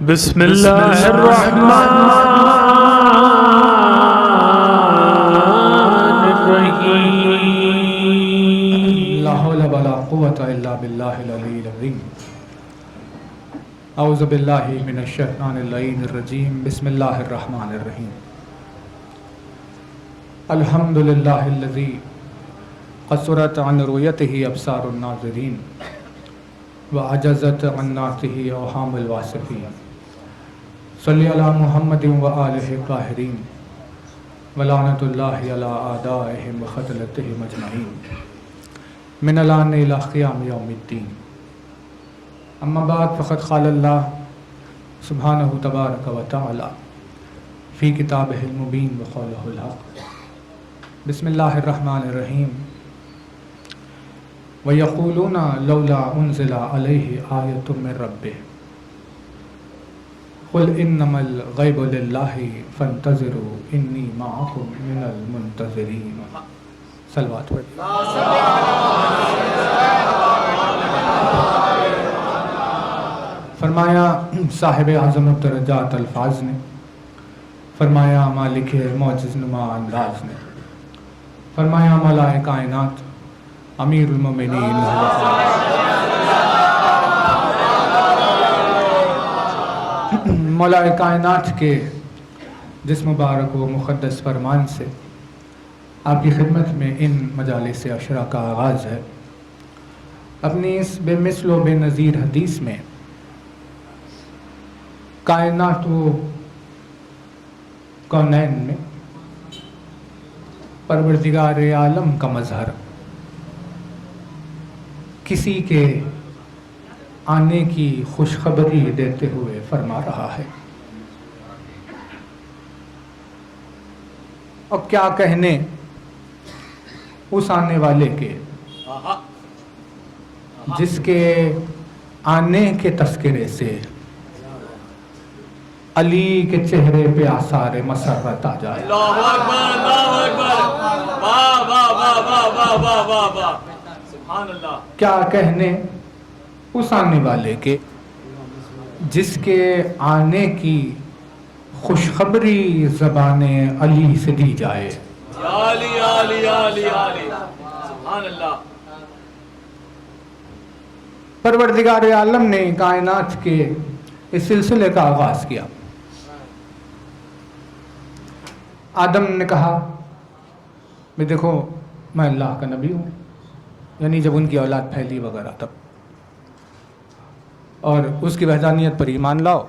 بسم اللہ الرحمن الرحیم لا حول ولا قوة الا باللہ العلی العظیم اعوذ باللہ من الشیطان اللعین الرجیم بسم اللہ الرحمن الرحیم الحمد للہ الذی قصرت عن رؤیتہ ابصار الناظرین وعجزت عن نعتہ اوہام الواصفین صلی علی محمد وآلہ الطاہرین ولعنت اللہ علی اعدائہم وقتلتہم اجمعین من الان الى قیام یوم الدین اما بعد فقد قال اللہ سبحانہ تبارک و تعالی فی کتابہ المبین وقولہ الحق بسم اللہ الرحمن الرحیم وَيَقُولُونَ لَوْلَا أُنزِلَ عَلَيْهِ آيَةٌ مِّن رَّبِّهِ قُلْ إِنَّمَا الْغَيْبُ لِلَّهِ فَانتَظِرُوا إِنِّي مَعَكُم مِّنَ الْمُنتَظِرِينَ صلوات پڑھیں۔ فرمایا صاحب اعظم الدرجات الفاظ نے، فرمایا مالک معجز نما انداز نے، فرمایا مولا کائنات امیر المومنین مولا کائنات کے جس مبارک و مقدس فرمان سے آپ کی خدمت میں ان مجالس عشرہ کا آغاز ہے۔ اپنی اس بے مثل و بے نظیر حدیث میں کائنات و کونین میں پروردگار عالم کا مظہر کسی کے آنے کی خوشخبری دیتے ہوئے فرما رہا ہے۔ اور کیا کہنے اس آنے والے کے جس کے آنے کے تذکرے سے علی کے چہرے پہ آثار مسرت آ جائے۔ اللہ اکبر اللہ اکبر واہ واہ واہ واہ واہ واہ واہ واہ سبحان اللہ۔ کیا کہنے اس آنے والے کے جس کے آنے کی خوشخبری زبان علی سے دی جائے۔ علی علی علی علی سبحان اللہ۔ پروردگار عالم نے کائنات کے اس سلسلے کا آغاز کیا۔ آدم نے کہا میں دیکھو میں اللہ کا نبی ہوں، یعنی جب ان کی اولاد پھیلی وغیرہ تب، اور اس کی وحدانیت پر ایمان لاؤ،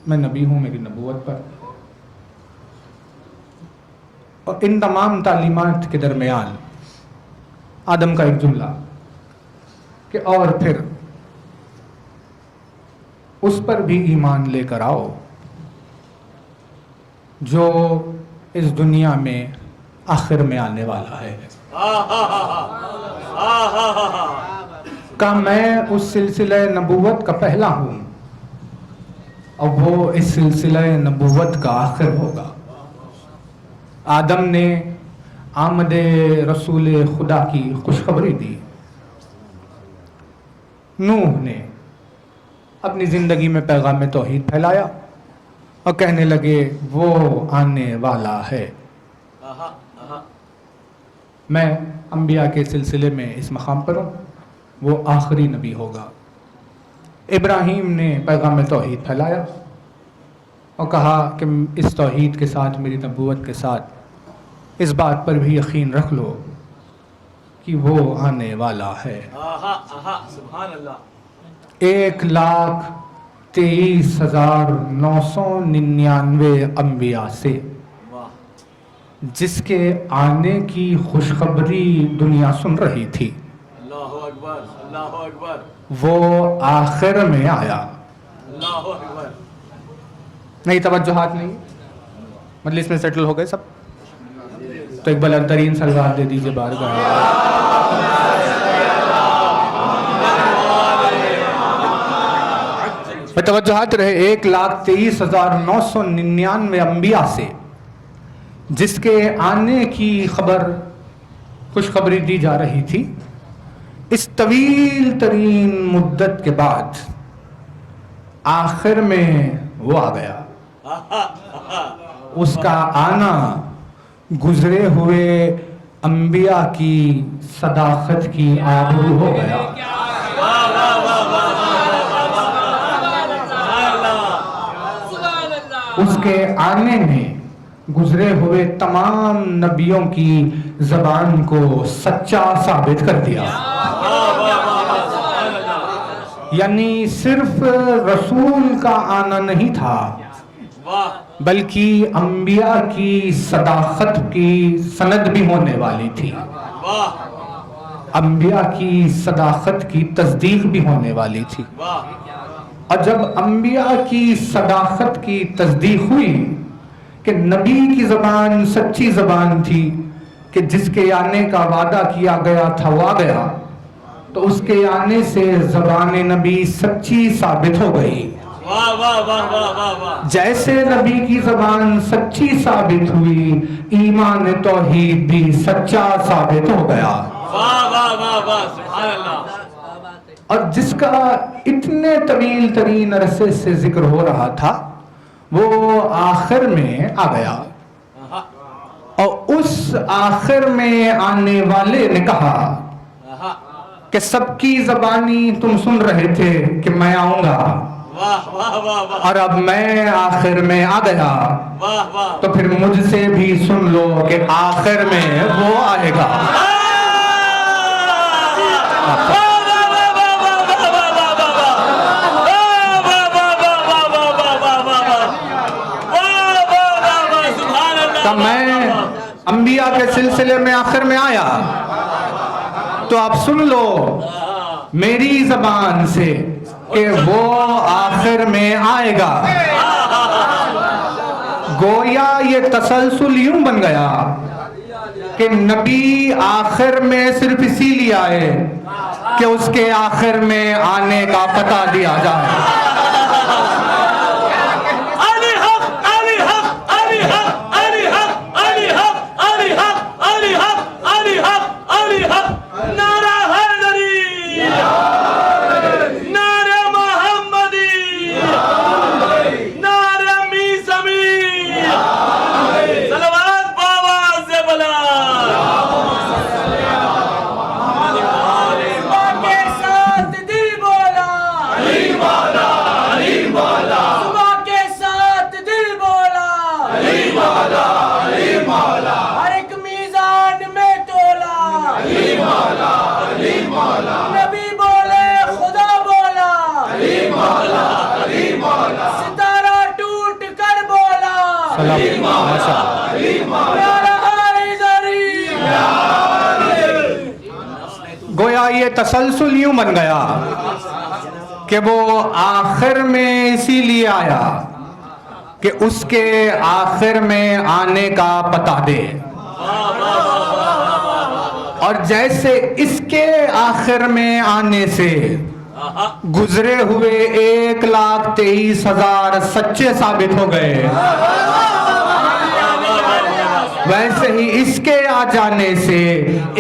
میں نبی ہوں میری نبوت پر۔ اور ان تمام تعلیمات کے درمیان آدم کا ایک جملہ کہ اور پھر اس پر بھی ایمان لے کر آؤ جو اس دنیا میں آخر میں آنے والا ہے۔ کہ میں اس سلسلہ نبوت کا پہلا ہوں اور وہ اس سلسلہ نبوت کا آخر ہوگا۔ آدم نے آمد رسول خدا کی خوشخبری دی، نوح نے اپنی زندگی میں پیغام توحید پھیلایا اور کہنے لگے وہ آنے والا ہے۔ میں انبیاء کے سلسلے میں اس مقام پر ہوں، وہ آخری نبی ہوگا۔ ابراہیم نے پیغام توحید پھیلایا اور کہا کہ اس توحید کے ساتھ میری نبوت کے ساتھ اس بات پر بھی یقین رکھ لو کہ وہ آنے والا ہے۔ سبحان اللہ۔ 1,23,999 انبیاء سے جس کے آنے کی خوشخبری دنیا سن رہی تھی، اللہ اکبر اللہ اکبر وہ آخر میں آیا۔ اللہ اکبر۔ نہیں توجہات نہیں، مجلس میں سیٹل ہو گئے سب؟ تو ایک بلند ترین صلوات دے دیجئے بارگاہ۔ توجہات رہے 1,23,999 انبیاء سے جس کے آنے کی خوشخبری دی جا رہی تھی، اس طویل ترین مدت کے بعد آخر میں وہ آ گیا، اس کا آنا گزرے ہوئے انبیاء کی صداقت کی آبرو ہو گیا۔ اس کے آنے میں گزرے ہوئے تمام نبیوں کی زبان کو سچا ثابت کر دیا۔ یعنی صرف رسول کا آنا نہیں تھا، بلکہ انبیاء کی صداقت کی سند بھی ہونے والی تھی، انبیاء کی صداقت کی تصدیق بھی ہونے والی تھی۔ اور جب انبیاء کی صداقت کی تصدیق ہوئی کہ نبی کی زبان سچی زبان تھی، کہ جس کے آنے کا وعدہ کیا گیا تھا وہ آ گیا، تو اس کے آنے سے زبان نبی سچی ثابت ہو گئی۔ جیسے نبی کی زبان سچی ثابت ہوئی، ایمان توحید بھی سچا ثابت ہو گیا۔ اور جس کا اتنے طویل ترین عرصے سے ذکر ہو رہا تھا وہ آخر میں آ گیا، اور اس آخر میں آنے والے نے کہا کہ سب کی زبانی تم سن رہے تھے کہ میں آؤں گا، اور اب میں آخر میں آ گیا، تو پھر مجھ سے بھی سن لو کہ آخر میں وہ آئے گا۔ تو میں انبیاء کے سلسلے میں آخر میں آیا، تو آپ سن لو میری زبان سے کہ وہ آخر میں آئے گا۔ گویا یہ تسلسل یوں بن گیا کہ نبی آخر میں صرف اسی لیے آئے کہ اس کے آخر میں آنے کا پتہ دیا جائے۔ گویا یہ تسلسل یوں بن گیا کہ وہ آخر میں اسی لیے آیا کہ اس کے آخر میں آنے کا پتہ دے، اور جیسے اس کے آخر میں آنے سے گزرے ہوئے 1,23,000 سچے ثابت ہو گئے، ویسے ہی اس کے آ جانے سے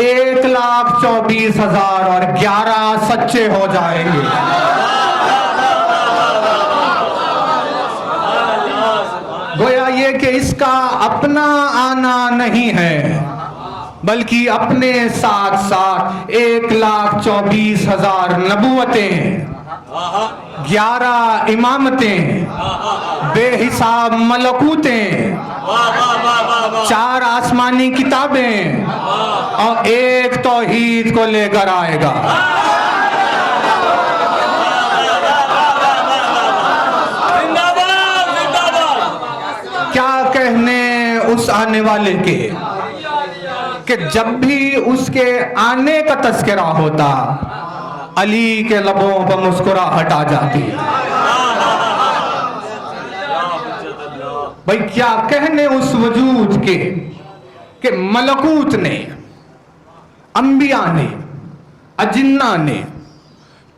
1,24,000 اور 11 سچے ہو جائیں گے۔ گویا یہ کہ اس کا اپنا آنا نہیں ہے، بلکہ اپنے ساتھ ساتھ 1,24,000 نبوتیں، 11 امامتیں، بے حساب ملکوتیں، 4 آسمانی کتابیں، اور 1 توحید کو لے کر آئے گا۔ کیا کہنے اس آنے والے کے کہ جب بھی اس کے آنے کا تذکرہ ہوتا علی کے لبوں پر مسکراہٹ آ جاتی۔ بھئی کیا کہنے اس وجود کے کہ ملکوت نے، انبیاء نے، اجنہ نے،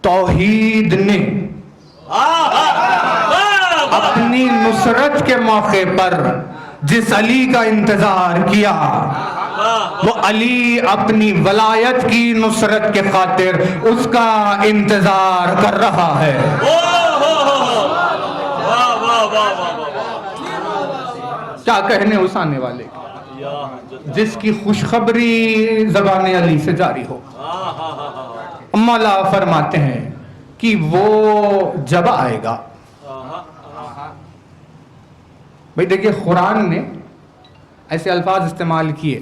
توحید نے اپنی نصرت کے موقع پر جس علی کا انتظار کیا، وہ علی اپنی ولایت کی نصرت کے خاطر اس کا انتظار کر رہا ہے۔ کیا کہنے اس آنے والے کی، یا حضرت جس کی خوشخبری زبان علی سے جاری ہو۔ مولا فرماتے ہیں کہ وہ جب آئے گا، بھئی دیکھیے قرآن نے ایسے الفاظ استعمال کیے،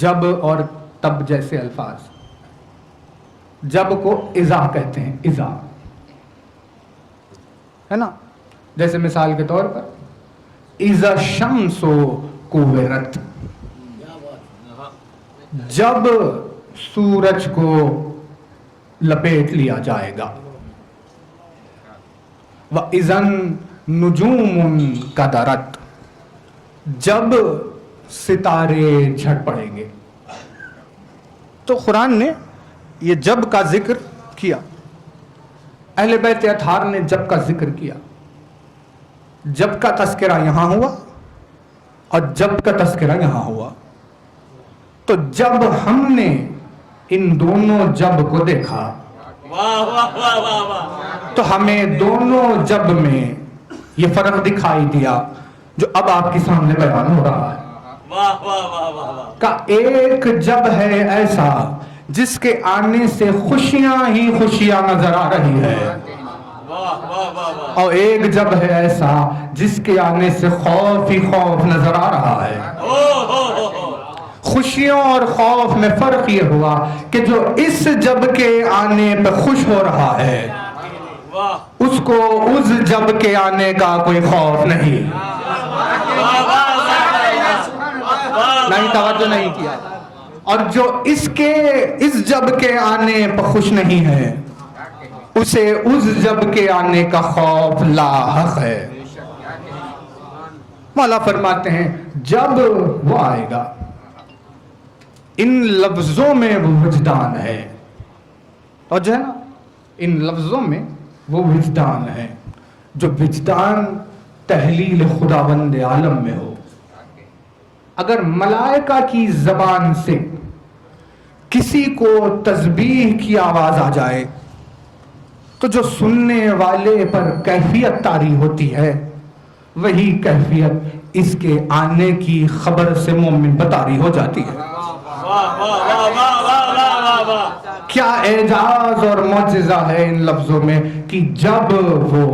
جب اور تب جیسے الفاظ۔ جب کو اذا کہتے ہیں، اذا ہے نا، جیسے مثال کے طور پر اذا الشمس کورت، جب سورج کو لپیٹ لیا جائے گا، وَإِذَا النُّجُومُ انْكَدَرَتْ، جب ستارے جھٹ پڑیں گے۔ تو قرآن نے یہ جب کا ذکر کیا، اہل بیت اطہار نے جب کا ذکر کیا، جب کا تذکرہ یہاں ہوا اور جب کا تذکرہ یہاں ہوا۔ تو جب ہم نے ان دونوں جب کو دیکھا واہ واہ واہ واہ واہ، تو ہمیں دونوں جب میں یہ فرق دکھائی دیا جو اب آپ کے سامنے بیان ہو رہا ہے۔ واہ واہ واہ واہ واہ، کا ایک جب ہے ایسا جس کے آنے سے خوشیاں ہی خوشیاں نظر آ رہی ہے، واہ واہ واہ واہ، اور ایک جب ہے ایسا جس کے آنے سے خوف ہی خوف نظر آ رہا ہے۔ ہو خوشیوں اور خوف میں فرق یہ ہوا کہ جو اس جب کے آنے پہ خوش ہو رہا ہے واہ اس کو اس جب کے آنے کا کوئی خوف نہیں۔ واہ واہ واہ، نہیں توجہ نہیں کیا۔ اور جو اس جب کے آنے پہ خوش نہیں ہے اسے اس جب کے آنے کا خوف لاحق ہے۔ مولا فرماتے ہیں جب وہ آئے گا، ان لفظوں میں وہ وجدان ہے، اور جو ہے نا ان لفظوں میں وہ وجدان ہے، جو وجدان تحلیل خداوند عالم میں ہو۔ اگر ملائکہ کی زبان سے کسی کو تسبیح کی آواز آ جائے تو جو سننے والے پر کیفیت طاری ہوتی ہے وہی کیفیت اس کے آنے کی خبر سے مومن پر طاری ہو جاتی ہے۔ واہ واہ واہ واہ واہ واہ واہ، کیا اعجاز اور معجزہ ہے ان لفظوں میں کہ جب وہ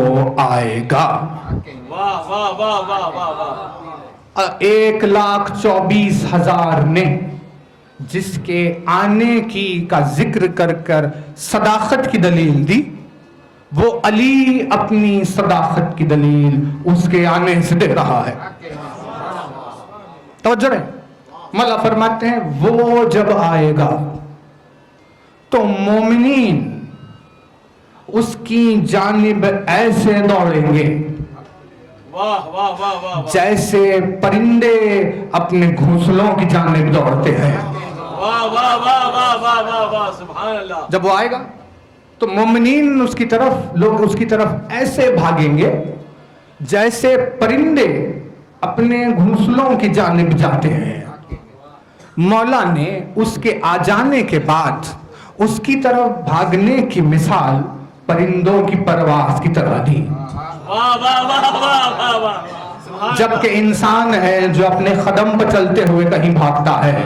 آئے گا۔ واہ واہ واہ واہ واہ واہ، 1,24,000 نے جس کے آنے کی کا ذکر کر کر صداقت کی دلیل دی، وہ علی اپنی صداقت کی دلیل اس کے آنے سے دے رہا ہے۔ توجہ رہے، مولا فرماتے ہیں وہ جب آئے گا تو مومنین اس کی جانب ایسے دوڑیں گے واہ واہ واہ واہ، جیسے پرندے اپنے گھونسلوں کی جانب دوڑتے ہیں۔ واہ واہ واہ واہ واہ واہ واہ، سبحان اللہ۔ جب وہ آئے گا تو مومنین اس کی طرف، لوگ اس کی طرف ایسے بھاگیں گے جیسے پرندے اپنے گھونسلوں کی جانب جاتے ہیں۔ مولا نے اس کے آ جانے کے بعد اس کی طرف بھاگنے کی مثال پرندوں کی پرواز کی طرح دی، واہ واہ واہ واہ واہ واہ، سبحان اللہ۔ جبکہ انسان ہے جو اپنے قدم پر چلتے ہوئے کہیں بھاگتا ہے،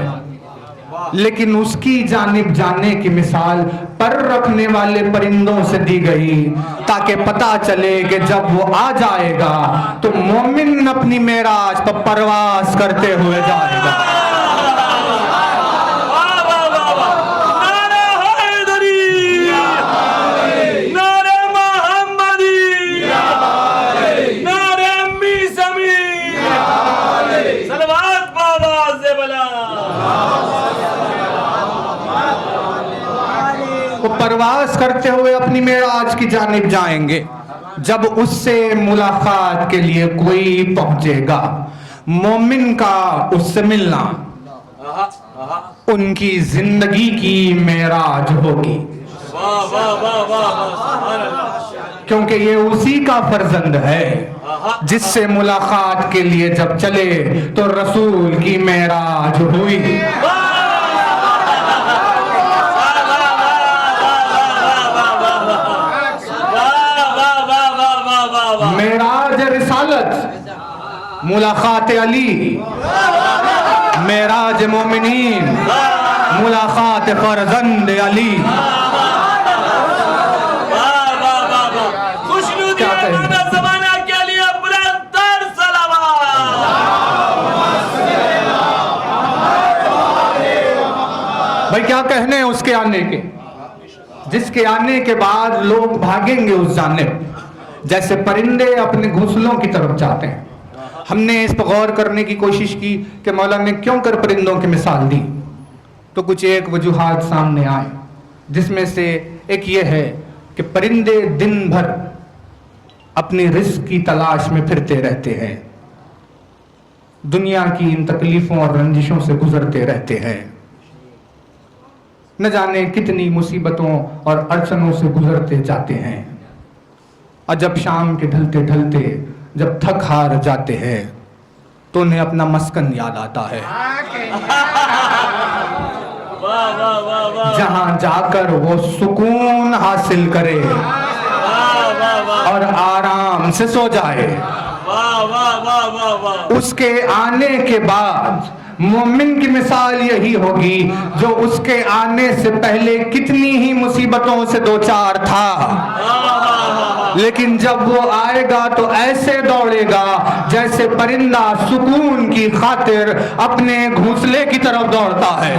لیکن اس کی جانب جانے کی مثال پر رکھنے والے پرندوں سے دی گئی تاکہ پتہ چلے کہ جب وہ آ جائے گا تو مومن اپنی معراج پر پرواز کرتے ہوئے جائے گا۔ واہ واہ واہ واہ، نعرہ حیدری، نعرہ محمدی، نعرہ امی سمی، صلوات بآواز بلند۔ وہ پرواز کرتے ہوئے اپنی معراج کی جانب جائیں گے۔ جب اس سے ملاقات کے لیے کوئی پہنچے گا، مومن کا اس سے ملنا ان کی زندگی کی معراج ہوگی، واہ واہ واہ واہ واہ، سبحان اللہ۔ کیونکہ یہ اسی کا فرزند ہے جس سے ملاقات کے لیے جب چلے تو رسول کی معراج ہوئی۔ معراج رسالت ملاقات علی، معراج مومنین، ملاقات فرزند علی. کیا کہیں بھائی، کیا کہنے اس کے آنے کے، جس کے آنے کے بعد لوگ بھاگیں گے اس جانب جیسے پرندے اپنے گھونسلوں کی طرف جاتے ہیں. ہم نے اس پر غور کرنے کی کوشش کی کہ مولا نے کیوں کر پرندوں کی مثال دی، تو کچھ ایک وجوہات سامنے آئے، جس میں سے ایک یہ ہے کہ پرندے دن بھر اپنی رزق کی تلاش میں پھرتے رہتے ہیں، دنیا کی ان تکلیفوں اور رنجشوں سے گزرتے رہتے ہیں، نہ جانے کتنی مصیبتوں اور اڑچنوں سے گزرتے جاتے ہیں، اور جب شام کے ڈھلتے ڈھلتے جب تھک ہار جاتے ہیں تو انہیں اپنا مسکن یاد آتا ہے، جہاں جا کر وہ سکون حاصل کرے اور آرام سے سو جائے. اس کے آنے کے بعد مومن کی مثال یہی ہوگی جو اس کے آنے سے پہلے کتنی ہی مصیبتوں سے دوچار تھا، لیکن جب وہ آئے گا تو ایسے دوڑے گا جیسے پرندہ سکون کی خاطر اپنے گھونسلے کی طرف دوڑتا ہے.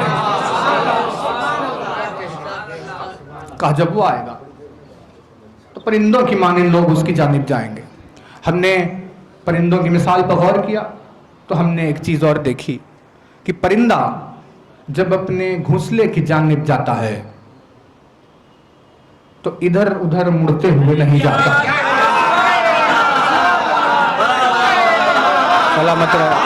کہا جب وہ آئے گا تو پرندوں کی مانند لوگ اس کی جانب جائیں گے. ہم نے پرندوں کی مثال پر غور کیا تو ہم نے ایک چیز اور دیکھی کہ پرندہ جب اپنے گھونسلے کی جانب جاتا ہے تو ادھر ادھر مڑتے ہوئے نہیں جاتا. سلامت رہو.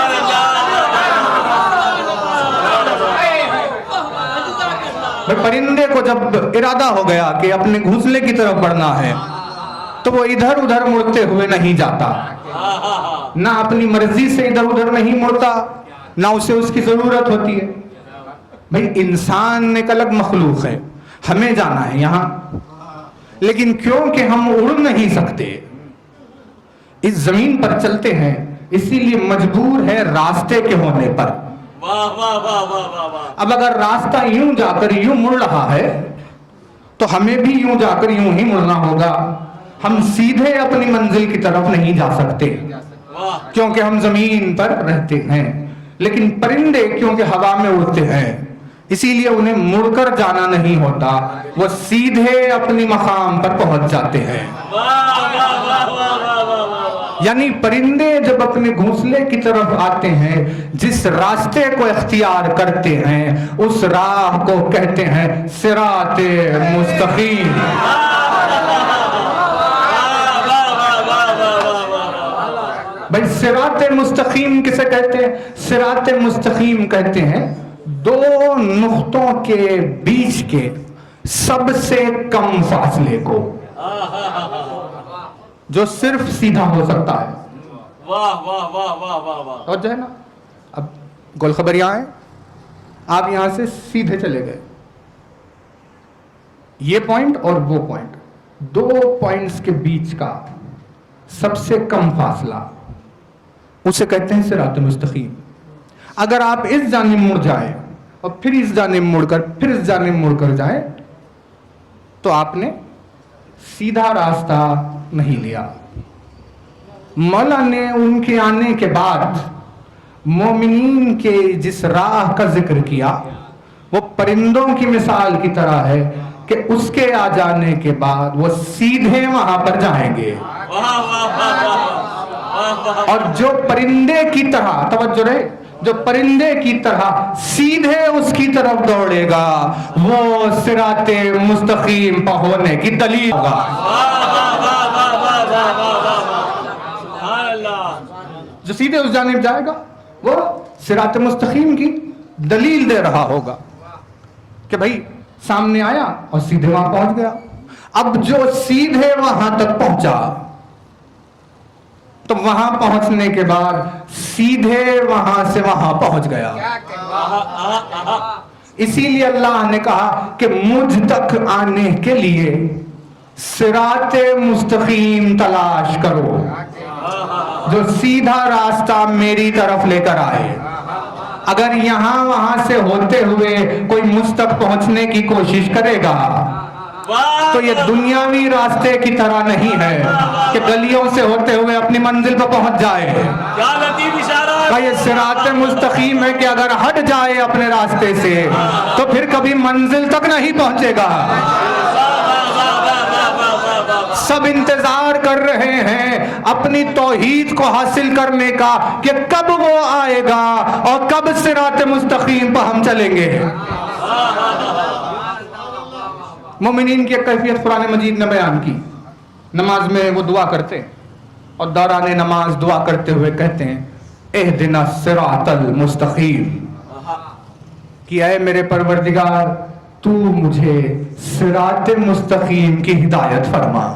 پرندے کو جب ارادہ ہو گیا کہ اپنے گھونسلے کی طرف بڑھنا ہے تو وہ ادھر ادھر مڑتے ہوئے نہیں جاتا، نہ اپنی مرضی سے ادھر ادھر نہیں مڑتا، نہ اسے اس کی ضرورت ہوتی ہے. بھئی انسان ایک الگ مخلوق ہے، ہمیں جانا ہے یہاں، لیکن کیونکہ ہم اڑ نہیں سکتے اس زمین پر چلتے ہیں، اسی لیے مجبور ہے راستے کے ہونے پر. اب اگر راستہ یوں جا کر یوں مڑ رہا ہے تو ہمیں بھی یوں جا کر یوں ہی مڑنا ہوگا. ہم سیدھے اپنی منزل کی طرف نہیں جا سکتے کیونکہ ہم زمین پر رہتے ہیں، لیکن پرندے کیونکہ ہوا میں اڑتے ہیں اسی لیے انہیں مڑ کر جانا نہیں ہوتا، وہ سیدھے اپنی مقام پر پہنچ جاتے ہیں. یعنی پرندے جب اپنے گھونسلے کی طرف آتے ہیں، جس راستے کو اختیار کرتے ہیں اس راہ کو کہتے ہیں صراط مستقیم. بھائی صراط مستقیم کسے کہتے ہیں؟ صراط مستقیم کہتے ہیں دو نقطوں کے بیچ کے سب سے کم فاصلے کو، جو صرف سیدھا ہو سکتا ہے. واہ واہ واہ واہ واہ واہ. اور جو ہے نا، اب گول خبر یہاں ہے، آپ یہاں سے سیدھے چلے گئے، یہ پوائنٹ اور وہ پوائنٹ، دو پوائنٹس کے بیچ کا سب سے کم فاصلہ، اسے کہتے ہیں صراط مستقیم. اگر آپ اس جانب مڑ جائیں اور پھر اس جانب مڑ کر پھر اس جانب مڑ کر جائیں تو آپ نے سیدھا راستہ نہیں لیا. مولا نے ان کے آنے کے بعد مومنین کے جس راہ کا ذکر کیا وہ پرندوں کی مثال کی طرح ہے کہ اس کے آ جانے کے بعد وہ سیدھے وہاں پر جائیں گے. اور جو پرندے کی طرح، توجہ رہے، جو پرندے کی طرح سیدھے اس کی طرف دوڑے گا وہ صراط مستقیم پر ہونے کی دلیل ہوگا. جو سیدھے اس جانب جائے گا وہ صراط مستقیم کی دلیل دے رہا ہوگا کہ بھائی سامنے آیا اور سیدھے وہاں پہنچ گیا. اب جو سیدھے وہاں تک پہنچا تو وہاں پہنچنے کے بعد سیدھے وہاں سے وہاں پہنچ گیا. اسی لیے اللہ نے کہا کہ مجھ تک آنے کے لیے صراط مستقیم تلاش کرو. جو سیدھا راستہ میری طرف لے کر آئے. اگر یہاں وہاں سے ہوتے ہوئے کوئی مجھ تک پہنچنے کی کوشش کرے گا تو یہ دنیاوی راستے کی طرح نہیں ہے کہ گلیوں سے ہوتے ہوئے اپنی منزل پر پہنچ جائے. کیا لطیف اشارہ ہے. یہ صراط مستقیم ہے کہ اگر ہٹ جائے اپنے راستے سے تو پھر کبھی منزل تک نہیں پہنچے گا. سب انتظار کر رہے ہیں اپنی توحید کو حاصل کرنے کا کہ کب وہ آئے گا اور کب صراط مستقیم پر ہم چلیں گے. مومنین کی ایک کیفیت قرآن مجید نے بیان کی. نماز میں وہ دعا کرتے اور دوران نماز دعا کرتے ہوئے کہتے ہیں اہدنا الصراط المستقیم، کہ اے میرے پروردگار تو مجھے صراط مستقیم کی ہدایت فرما.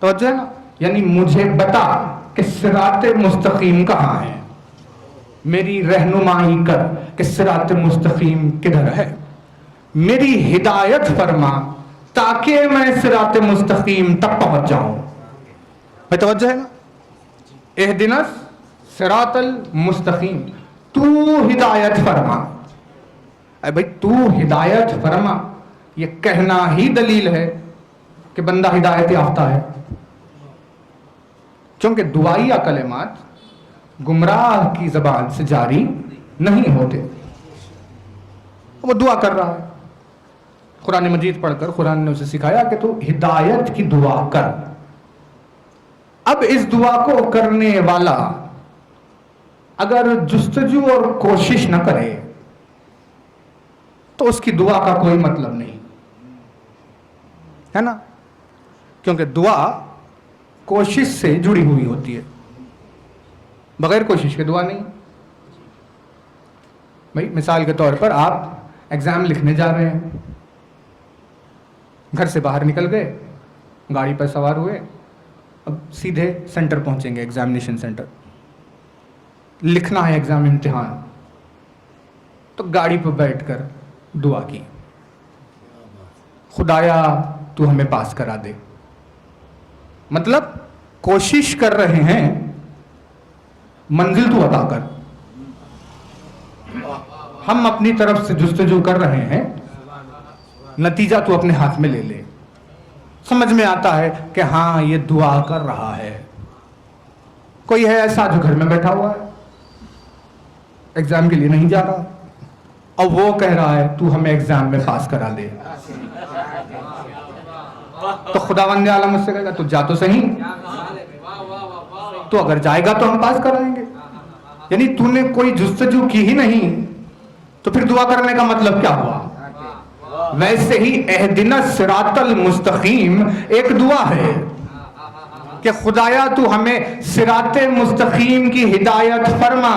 توجہ ہے نا، یعنی مجھے بتا کہ صراط مستقیم کہاں ہے، میری رہنمائی کر کہ صراط مستقیم کدھر ہے، میری ہدایت فرما تاکہ میں صراط مستقیم تک پہنچ جاؤں. میں توجہ ہے نا، اہدنا صراط المستقیم، تو ہدایت فرما. اے بھائی تو ہدایت فرما، یہ کہنا ہی دلیل ہے کہ بندہ ہدایت یافتہ ہے، کیونکہ دعائیہ کلمات گمراہ کی زبان سے جاری نہیں ہوتے. وہ دعا کر رہا ہے، قرآن مجید پڑھ کر قرآن نے اسے سکھایا کہ تو ہدایت کی دعا کر. اب اس دعا کو کرنے والا اگر جستجو اور کوشش نہ کرے تو اس کی دعا کا کوئی مطلب نہیں ہے نا، کیونکہ دعا کوشش سے جڑی ہوئی ہوتی ہے، بغیر کوشش کے دعا نہیں. بھائی مثال کے طور پر آپ ایگزام لکھنے جا رہے ہیں، گھر سے باہر نکل گئے، گاڑی پر سوار ہوئے، اب سیدھے سینٹر پہنچیں گے، ایگزامینیشن سینٹر، لکھنا ہے ایگزام امتحان. تو گاڑی پر بیٹھ کر دعا کی خدایا تو ہمیں پاس کرا دے. مطلب کوشش کر رہے ہیں منزل تو عطا کر، ہم اپنی طرف سے جستجو کر رہے ہیں نتیجہ تو اپنے ہاتھ میں لے لے. سمجھ میں آتا ہے کہ ہاں یہ دعا کر رہا ہے. کوئی ہے ایسا جو گھر میں بیٹھا ہوا ہے، ایگزام کے لیے نہیں جا رہا اور وہ کہہ رہا ہے تو ہمیں ایگزام میں پاس کرا دے. تو خداوند عالم اس سے کہے گا تو جا تو صحیح، تو اگر جائے گا تو ہم پاس کرائیں گے. یعنی تو نے کوئی جستجو کی ہی نہیں تو پھر دعا کرنے کا مطلب کیا ہوا. ویسے ہی اہدنا الصراط المستقیم ایک دعا ہے کہ خدایا تو ہمیں صراط مستقیم کی ہدایت فرما،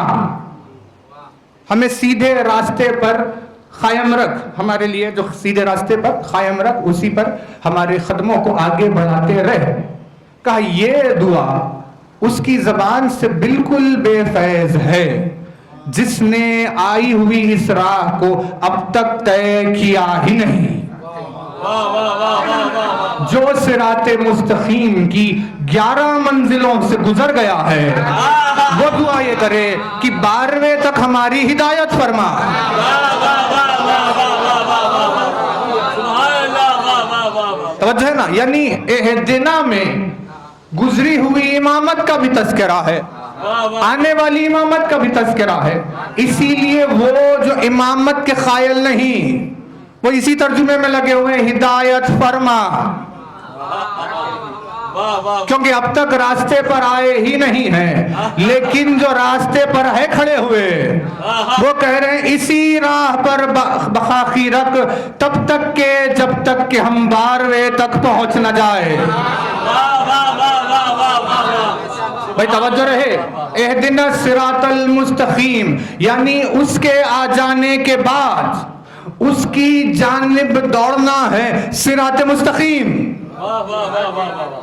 ہمیں سیدھے راستے پر قائم رکھ، ہمارے لیے جو سیدھے راستے پر قائم رکھ، اسی پر ہمارے قدموں کو آگے بڑھاتے رہ. کہا یہ دعا اس کی زبان سے بالکل بے فیض ہے جس نے آئی ہوئی اس راہ کو اب تک طے کیا ہی نہیں، جو صراط مستقیم کی 11 منزلوں سے گزر گیا ہے وہ دعا یہ کرے کہ 12ویں تک ہماری ہدایت فرما. توجہ ہے نا، یعنی اہدنا میں گزری ہوئی امامت کا بھی تذکرہ ہے، آنے والی امامت کا بھی تذکرہ ہے. اسی لیے وہ جو امامت کے قائل نہیں وہ اسی ترجمے میں لگے ہوئے ہدایت فرما، کیونکہ اب تک راستے پر آئے ہی نہیں ہیں، لیکن جو راستے پر ہے کھڑے ہوئے وہ کہہ رہے ہیں اسی راہ پر بخاخی رکھ تب تک کہ جب تک کہ ہم 12ویں تک پہنچ نہ جائے. بھائی توجہ رہے، اہدنا الصراط المستقیم یعنی اس کے آ جانے کے بعد اس کی جانب دوڑنا ہے صراط مستقیم.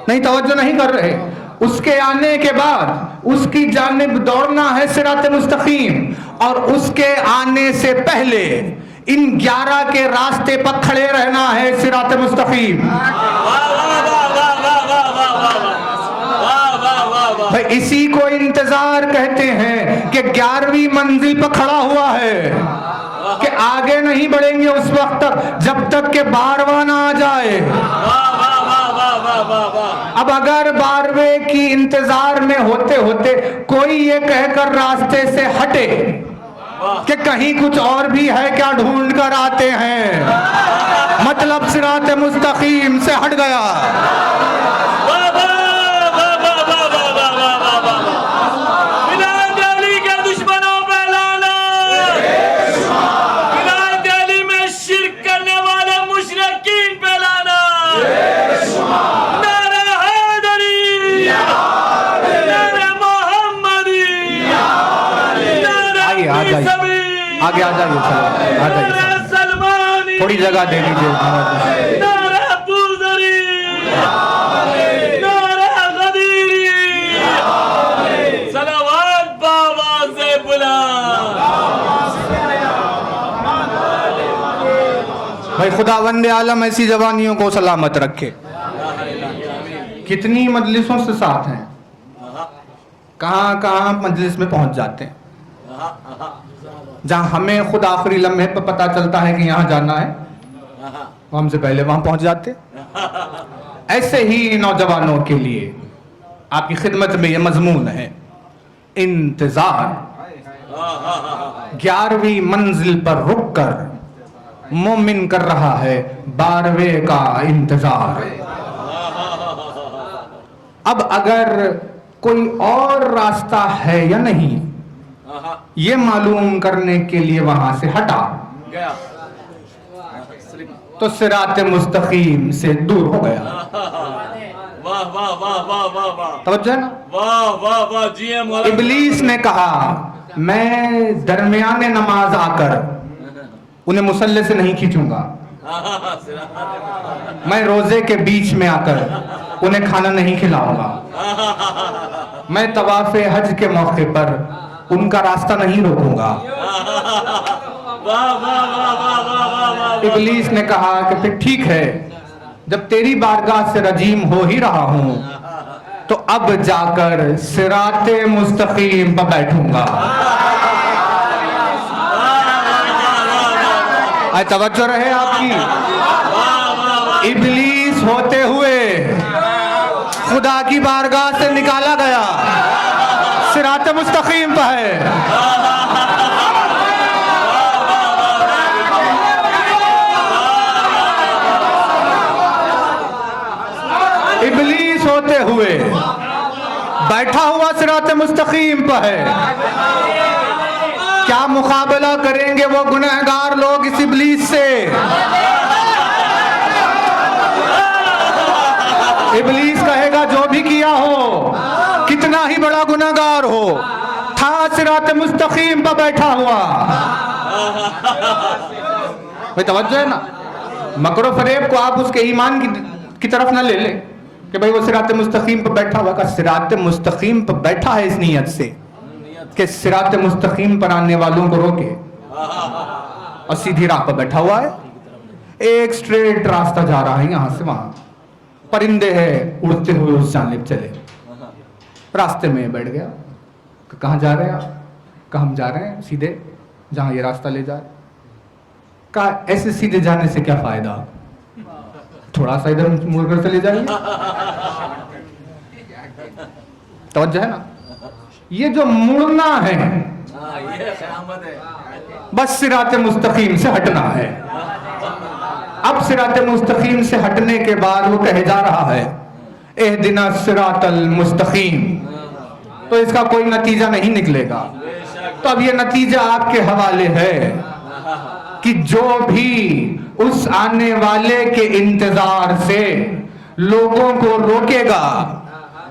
نہیں توجہ نہیں کر رہے، اس کے آنے کے بعد اس کی جانب دوڑنا ہے صراط مستقیم، اور اس کے آنے سے پہلے ان 11 کے راستے پر کھڑے رہنا ہے صراط مستقیم. بھائی اسی کو انتظار کہتے ہیں کہ 11ویں منزل پر کھڑا ہوا ہے کہ آگے نہیں بڑھیں گے اس وقت تک جب تک کہ 12واں نہ آ جائے. اب اگر 12ویں کی انتظار میں ہوتے ہوتے کوئی یہ کہہ کر راستے سے ہٹے کہ کہیں کچھ اور بھی ہے کیا ڈھونڈ کر آتے ہیں، مطلب صراط مستقیم سے ہٹ گیا. آگے آ جائیے، آ جائیے، تھوڑی جگہ دے دیجیے. بھائی خداوند عالم ایسی جوانیوں کو سلامت رکھے. کتنی مجلسوں سے ساتھ ہیں، کہاں کہاں مجلس میں پہنچ جاتے ہیں. جہاں ہمیں خود آخری لمحے پہ پتا چلتا ہے کہ یہاں جانا ہے، ہم سے پہلے وہاں پہنچ جاتے. ایسے ہی نوجوانوں کے لیے آپ کی خدمت میں یہ مضمون ہے، انتظار. 11ویں منزل پر رک کر مومن کر رہا ہے 12ویں کا انتظار. اب اگر کوئی اور راستہ ہے یا نہیں یہ معلوم کرنے کے لیے وہاں سے ہٹا تو صراط مستقیم سے دور ہو گیا. توجہ نا. ابلیس نے کہا میں درمیان نماز آ کر انہیں مصلی سے نہیں کھینچوں گا، میں روزے کے بیچ میں آ کر انہیں کھانا نہیں کھلاؤں گا، میں طواف حج کے موقع پر ان کا راستہ نہیں روکوں گا. ابلیس نے کہا کہ پھر ٹھیک ہے، جب تیری بارگاہ سے رجیم ہو ہی رہا ہوں تو اب جا کر صراط مستقیم پر بیٹھوں گا. توجہ رہے آپ کی. ابلیس ہوتے ہوئے خدا کی بارگاہ سے نکالا گیا، صراط مستقیم پہ ہے. ابلیس ہوتے ہوئے بیٹھا ہوا صراط مستقیم پہ ہے. کیا مقابلہ کریں گے وہ گنہگار لوگ اس ابلیس سے؟ ابلیس کہے گا جو بھی کیا ہو، کتنا ہی بڑا گنہگار ہو، تھا صراط مستقیم پر بیٹھا ہوا. بھئی توجہ ہے نا. مکر و فریب کو آپ اس کے ایمان کی طرف نہ لے لیں کہ بھئی وہ صراط مستقیم پر بیٹھا ہوا. کہ صراط مستقیم پر بیٹھا ہے اس نیت سے کہ صراط مستقیم پر آنے والوں کو روکے، اور سیدھی راہ پر بیٹھا ہوا ہے. ایک سٹریٹ راستہ جا رہا ہے یہاں سے وہاں، پرندے ہیں اڑتے ہوئے اس جانب چلے. راستے میں بیٹھ گیا کہ کہاں جا رہے ہیں آپ؟ کہا ہم جا رہے ہیں سیدھے جہاں یہ راستہ لے جائے. کہا ایسے سیدھے جانے سے کیا فائدہ، تھوڑا سا ادھر مڑ کر چلے جائیے. توجہ ہے نا. یہ جو مڑنا ہے بس صراط مستقیم سے ہٹنا ہے. اب صراط مستقیم سے ہٹنے کے بعد وہ کہے جا رہا ہے اہدنا الصراط المستقیم، تو اس کا کوئی نتیجہ نہیں نکلے گا. تو اب یہ نتیجہ آپ کے حوالے ہے کہ جو بھی اس آنے والے کے انتظار سے لوگوں کو روکے گا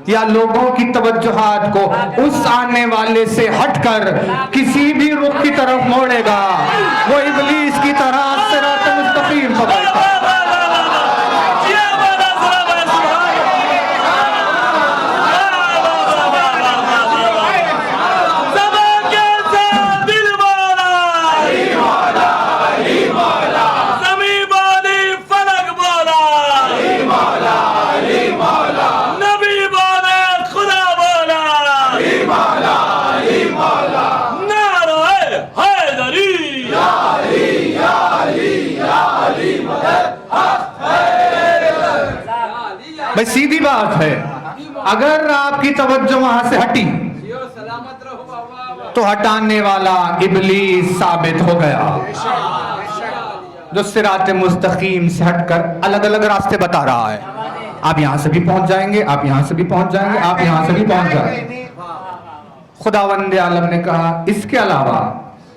یا لوگوں کی توجہات کو اس آنے والے سے ہٹ کر کسی بھی رخ کی طرف موڑے گا، وہ ابلیس کی طرح صراط مستقیم پر بیٹھا. بھائی سیدھی بات ہے، اگر آپ کی توجہ وہاں سے ہٹی تو ہٹانے والا ابلیس ثابت ہو گیا، جو صراط مستقیم سے ہٹ کر الگ الگ راستے بتا رہا ہے۔ آپ یہاں سے بھی پہنچ جائیں گے، آپ یہاں سے بھی پہنچ جائیں گے، آپ یہاں سے بھی پہنچ جائیں گے۔ خداوند عالم نے کہا اس کے علاوہ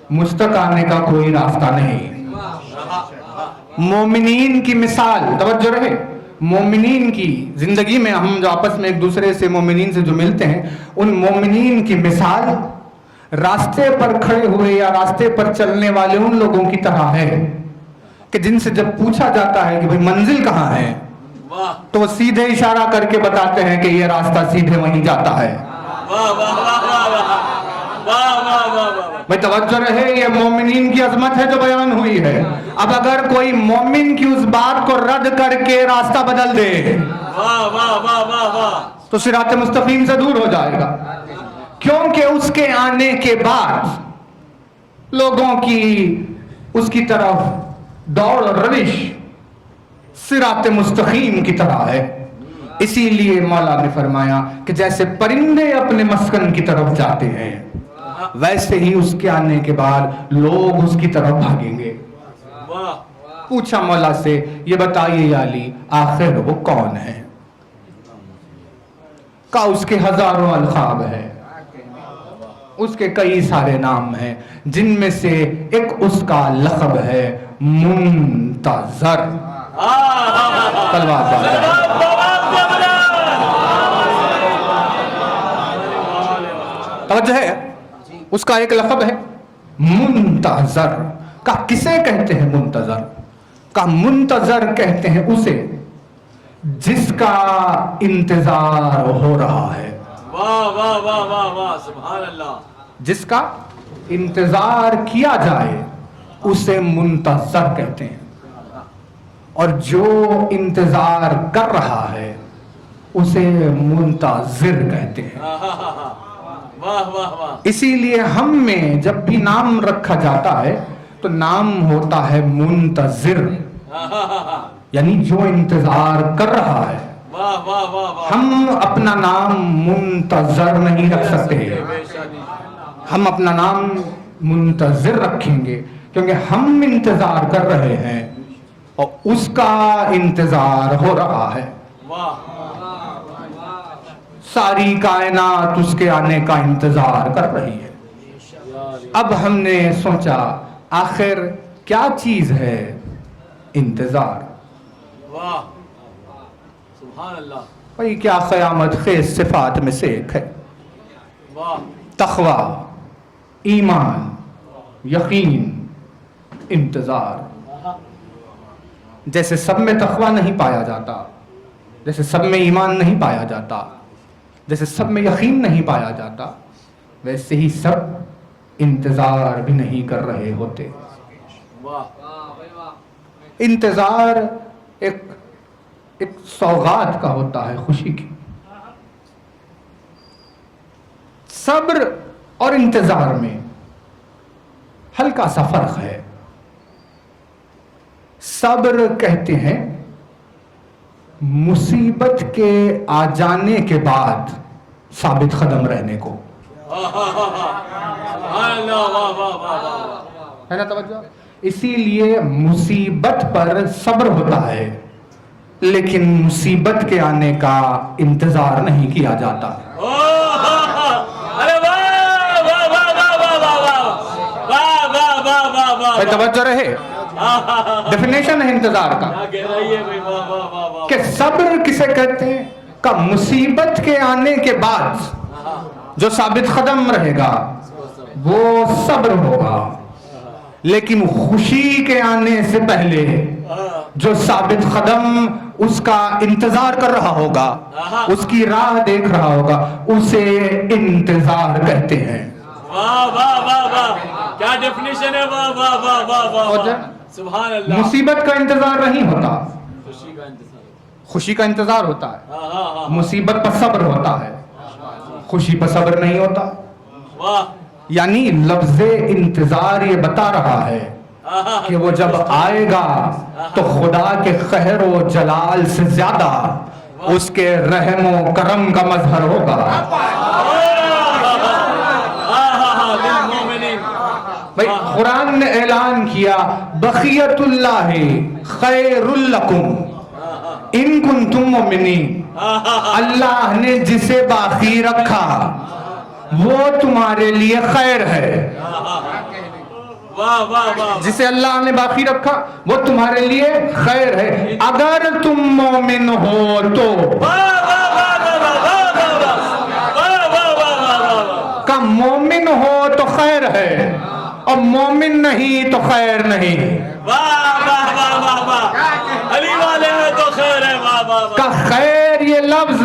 مجھ تک آنے کا کوئی راستہ نہیں۔ مومنین کی مثال، توجہ رہے، مومنین کی زندگی میں ہم جو آپس میں ایک دوسرے سے مومنین سے جو ملتے ہیں، ان مومنین کی مثال راستے پر کھڑے ہوئے یا راستے پر چلنے والے ان لوگوں کی طرح ہے کہ جن سے جب پوچھا جاتا ہے کہ بھئی منزل کہاں ہے تو وہ سیدھے اشارہ کر کے بتاتے ہیں کہ یہ راستہ سیدھے وہیں جاتا ہے۔ بھئی توجہ رہے، یہ مومنین کی عظمت ہے جو بیان ہوئی ہے۔ اب اگر کوئی مومن کی اس بات کو رد کر کے راستہ بدل دے تو صراط مستقیم سے دور ہو جائے گا، کیونکہ اس کے آنے کے بعد لوگوں کی اس کی طرف دوڑ اور روش صراط مستقیم کی طرح ہے۔ اسی لیے مولا نے فرمایا کہ جیسے پرندے اپنے مسکن کی طرف جاتے ہیں ویسے ہی اس کے آنے کے بعد لوگ اس کی طرف بھاگیں گے۔ پوچھا مولا سے، یہ بتائیے یا علی آخر وہ کون ہے؟ کہا اس کے ہزاروں القاب ہے، اس کے کئی سارے نام ہیں، جن میں سے ایک اس کا لقب ہے منتظر۔ توجہ ہے، اس کا ایک لقب ہے منتظر۔ کہا کسے کہتے ہیں منتظر؟ کہا منتظر کہتے ہیں اسے جس کا انتظار ہو رہا ہے۔ واہ واہ واہ واہ واہ، سبحان اللہ۔ جس کا انتظار کیا جائے اسے منتظر کہتے ہیں، اور جو انتظار کر رہا ہے اسے منتظر کہتے ہیں۔ واہ واہ واہ۔ اسی لیے ہم میں جب بھی نام رکھا جاتا ہے تو نام ہوتا ہے منتظر، یعنی جو انتظار کر رہا ہے۔ واہ واہ واہ واہ۔ ہم اپنا نام منتظر نہیں رکھ سکتے، ہم اپنا نام منتظر رکھیں گے کیونکہ ہم انتظار کر رہے ہیں اور اس کا انتظار ہو رہا ہے۔ ساری کائنات اس کے آنے کا انتظار کر رہی ہے۔ اب ہم نے سوچا آخر کیا چیز ہے انتظار؟ واہ سبحان اللہ۔ بھئی کیا قیامت خیز صفات میں سے ایک ہے، واہ۔ تقوی، ایمان، یقین، انتظار۔ جیسے سب میں تقوی نہیں پایا جاتا، جیسے سب میں ایمان نہیں پایا جاتا، جیسے سب میں یقین نہیں پایا جاتا، ویسے ہی سب انتظار بھی نہیں کر رہے ہوتے۔ انتظار ایک سوغات کا ہوتا ہے، خوشی کی۔ صبر اور انتظار میں ہلکا سا فرق ہے۔ صبر کہتے ہیں مصیبت کے آ جانے کے بعد ثابت قدم رہنے کو، ہے نا توجہ؟ اسی لیے مصیبت پر صبر ہوتا ہے لیکن مصیبت کے آنے کا انتظار نہیں کیا جاتا۔ توجہ رہے، ڈیفینیشن ہے انتظار کا کہ صبر کسے کہتے ہیں؟ کہ مصیبت کے آنے کے بعد جو ثابت قدم رہے گا وہ صبر ہوگا، لیکن خوشی کے آنے سے پہلے جو ثابت قدم اس کا انتظار کر رہا ہوگا، اس کی راہ دیکھ رہا ہوگا، اسے انتظار کہتے ہیں۔ واہ واہ واہ واہ، کیا ڈیفینیشن ہے، واہ واہ واہ واہ واہ، سبحان اللہ۔ مصیبت کا انتظار نہیں ہوتا، خوشی کا انتظار، خوشی کا انتظار ہوتا ہے۔ مصیبت پر صبر ہوتا ہے، خوشی پر صبر نہیں ہوتا۔ واہ، یعنی لفظ انتظار یہ بتا رہا ہے کہ وہ جب آئے گا تو خدا کے قہر و جلال سے زیادہ اس کے رحم و کرم کا مظہر ہوگا. بھائی قرآن نے اعلان کیا بقیت اللہ خیر لکم ان کنتم مؤمنین. اللہ نے جسے باقی رکھا وہ تمہارے لیے خیر ہے. جسے اللہ نے باقی رکھا وہ تمہارے لیے خیر ہے اگر تم مومن ہو تو. کہ مومن ہو تو خیر ہے اور مومن نہیں تو خیر نہیں. کہ خیر یہ لفظ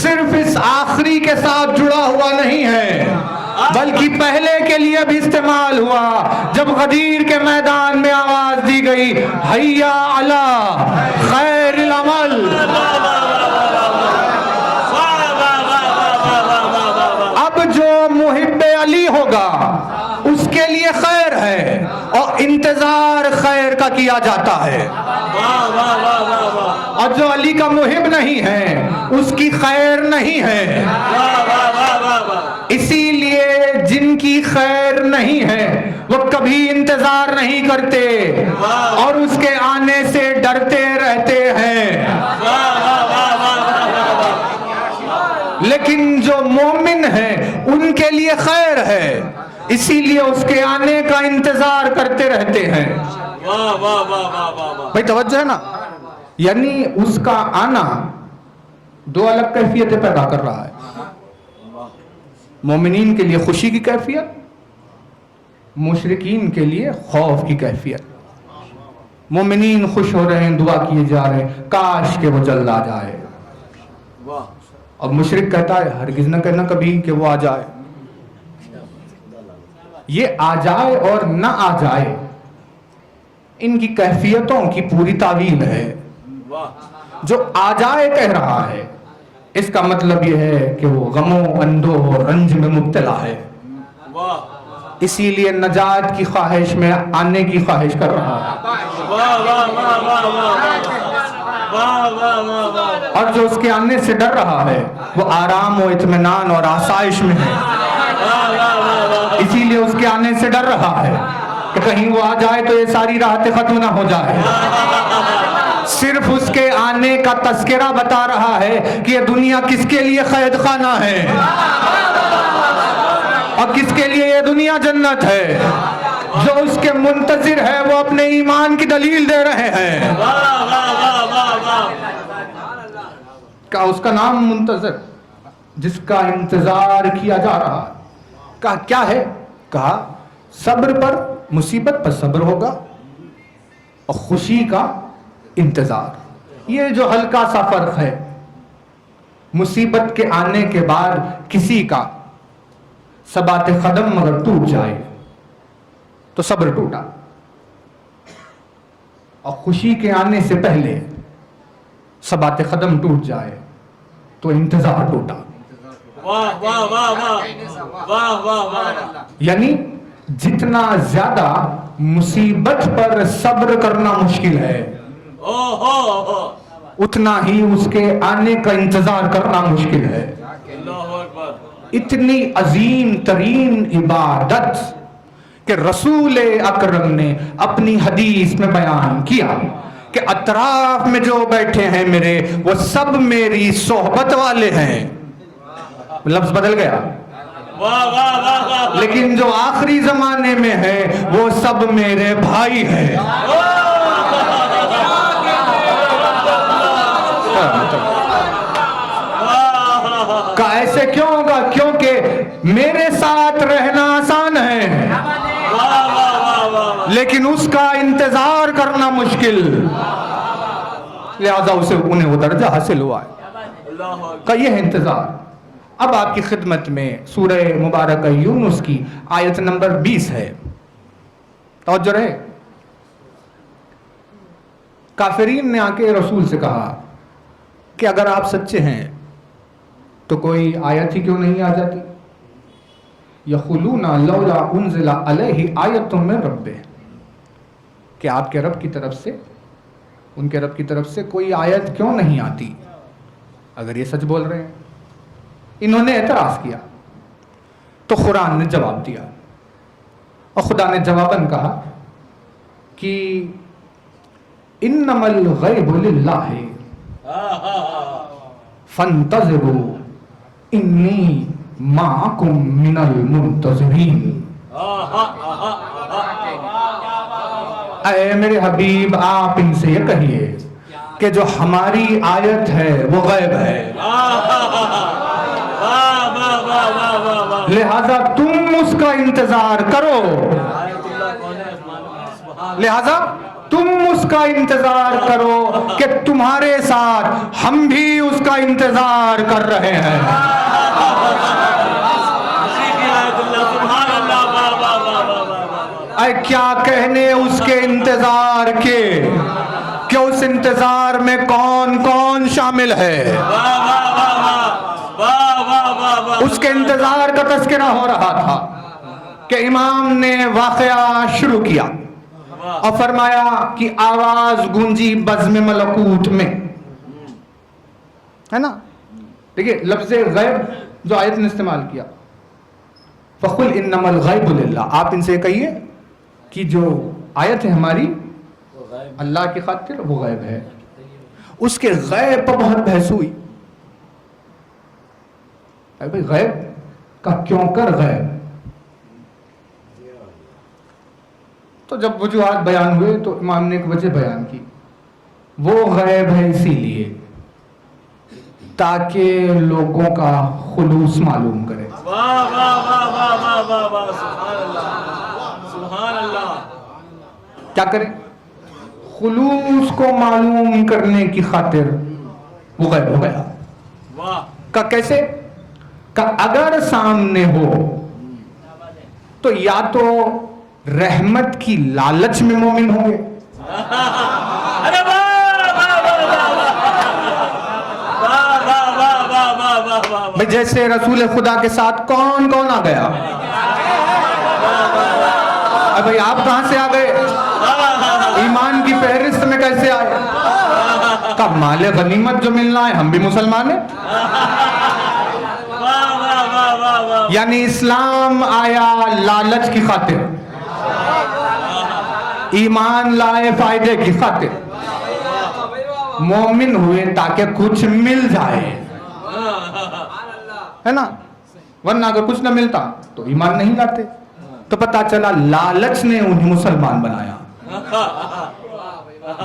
صرف اس آخری کے ساتھ جڑا ہوا نہیں ہے بلکہ پہلے کے لیے بھی استعمال ہوا جب غدیر کے میدان میں آواز دی گئی حیا علی خیر العمل. اب جو محب علی ہوگا اس کے لیے خیر ہے اور انتظار خیر کا کیا جاتا ہے. اور جو علی کا محب نہیں ہے اس کی خیر نہیں ہے. اسی لیے جن کی خیر نہیں ہے وہ کبھی انتظار نہیں کرتے اور اس کے آنے سے ڈرتے رہتے ہیں. لیکن جو مومن ہیں ان کے لیے خیر ہے اسی لیے اس کے آنے کا انتظار کرتے رہتے ہیں. بھائی توجہ ہے نا. یعنی اس کا آنا دو الگ کیفیتیں پیدا کر رہا ہے. مومنین کے لیے خوشی کی کیفیت, مشرکین کے لیے خوف کی کیفیت. مومنین خوش ہو رہے ہیں, دعا کیے جا رہے ہیں کاش کہ وہ جلد آ جائے, اور مشرک کہتا ہے ہرگز نہ کہنا کبھی کہ وہ آ جائے. یہ آ جائے اور نہ آ جائے ان کی کیفیتوں کی پوری تعویل ہے. جو آ جائے کہہ رہا ہے اس کا مطلب یہ ہے کہ وہ غم و اندوہ اور رنج میں مبتلا ہے, اسی لیے نجات کی خواہش میں آنے کی خواہش کر رہا ہے. اور جو اس کے آنے سے ڈر رہا ہے وہ آرام و اطمینان اور آسائش میں ہے, اسی لیے اس کے آنے سے ڈر رہا ہے کہ کہیں وہ آ جائے تو یہ ساری راحتیں ختم نہ ہو جائے. صرف اس کے آنے کا تذکرہ بتا رہا ہے کہ یہ دنیا کس کے لیے قید خانہ ہے اور کس کے لیے یہ دنیا جنت ہے. جو اس کے منتظر ہے وہ اپنے ایمان کی دلیل دے رہے ہیں. کہا اس کا نام منتظر, جس کا انتظار کیا جا رہا ہے. کہا کیا ہے؟ کہا صبر پر, مصیبت پر صبر ہوگا اور خوشی کا انتظار. یہ جو ہلکا سا فرق ہے, مصیبت کے آنے کے بعد کسی کا ثبات قدم اگر ٹوٹ جائے تو صبر ٹوٹا, اور خوشی کے آنے سے پہلے ثبات قدم ٹوٹ جائے تو انتظار ٹوٹا. یعنی جتنا زیادہ مصیبت پر صبر کرنا مشکل ہے اتنا ہی اس کے آنے کا انتظار کرنا مشکل ہے. اتنی عظیم ترین عبادت کہ رسول اکرم نے اپنی حدیث میں بیان کیا کہ اطراف میں جو بیٹھے ہیں میرے وہ سب میری صحبت والے ہیں. لفظ بدل گیا, لیکن جو آخری زمانے میں ہے وہ سب میرے بھائی ہیں. ایسے کیوں ہوگا؟ کیونکہ میرے ساتھ رہنا آسان ہے لیکن اس کا انتظار کرنا مشکل, لہذا انہیں وہ درجہ حاصل ہوا ہے کہ یہ ہے انتظار. اب آپ کی خدمت میں سورہ مبارکہ یونس کی آیت نمبر 20 ہے, توجہ رہے. کافرین نے آ کے رسول سے کہا کہ اگر آپ سچے ہیں تو کوئی آیت ہی کیوں نہیں آ جاتی؟ یقولون لولا انزل علیہ آیۃ من ربہ, کہ آپ کے رب کی طرف سے, ان کے رب کی طرف سے کوئی آیت کیوں نہیں آتی؟ اگر یہ سچ بول رہے ہیں. انہوں نے اعتراض کیا تو قرآن نے جواب دیا اور خدا نے جواباً کہا کہ انما الغیب للہ فانتظروا انی معکم من المنتظرین. اے میرے حبیب آپ ان سے یہ کہیے کہ جو ہماری آیت ہے وہ غیب ہے، لہذا تم اس کا انتظار کرو، لہذا تم اس کا انتظار کرو کہ تمہارے ساتھ ہم بھی اس کا انتظار کر رہے ہیں. اے کیا کہنے اس کے انتظار کے کہ اس انتظار میں کون کون شامل ہے. اس کے انتظار کا تذکرہ ہو رہا تھا کہ امام نے واقعہ شروع کیا اور فرمایا کہ آواز گونجی بزم ملکوت میں، ہے نا. دیکھیے لفظ غیب جو آیت نے استعمال کیا، فَقُلْ إِنَّمَا الْغَيْبُ لِلَّهِ، آپ ان سے کہیے کہ جو آیت ہے ہماری اللہ کی خاطر وہ غیب ہے. اس کے غیب پر بہت بحث ہوئی. بھائی غیب کا کیوں کر غیب؟ تو جب وجوہات بیان ہوئے تو امام نے ایک وجہ بیان کی، وہ غیب ہے اسی لیے تاکہ لوگوں کا خلوص معلوم کرے. سبحان اللہ. کیا کرے؟ خلوص کو معلوم کرنے کی خاطر وہ غیب ہو گیا. کہ کیسے؟ کہ اگر سامنے ہو تو یا تو رحمت کی لالچ میں مومن ہوں گے، جیسے رسول خدا کے ساتھ کون کون آ گیا. بھائی آپ کہاں سے آ گئے؟ ایمان کی فہرست میں کیسے آئے؟ کب مال غنیمت جو ملنا ہے ہم بھی مسلمان ہیں. یعنی اسلام آیا لالچ کی خاطر، ایمان لائے فائدے کی خاطر، مومن ہوئے تاکہ کچھ مل جائے، ہے نا. ورنہ اگر کچھ نہ ملتا تو ایمان نہیں لاتے. تو پتہ چلا لالچ نے انہیں مسلمان بنایا.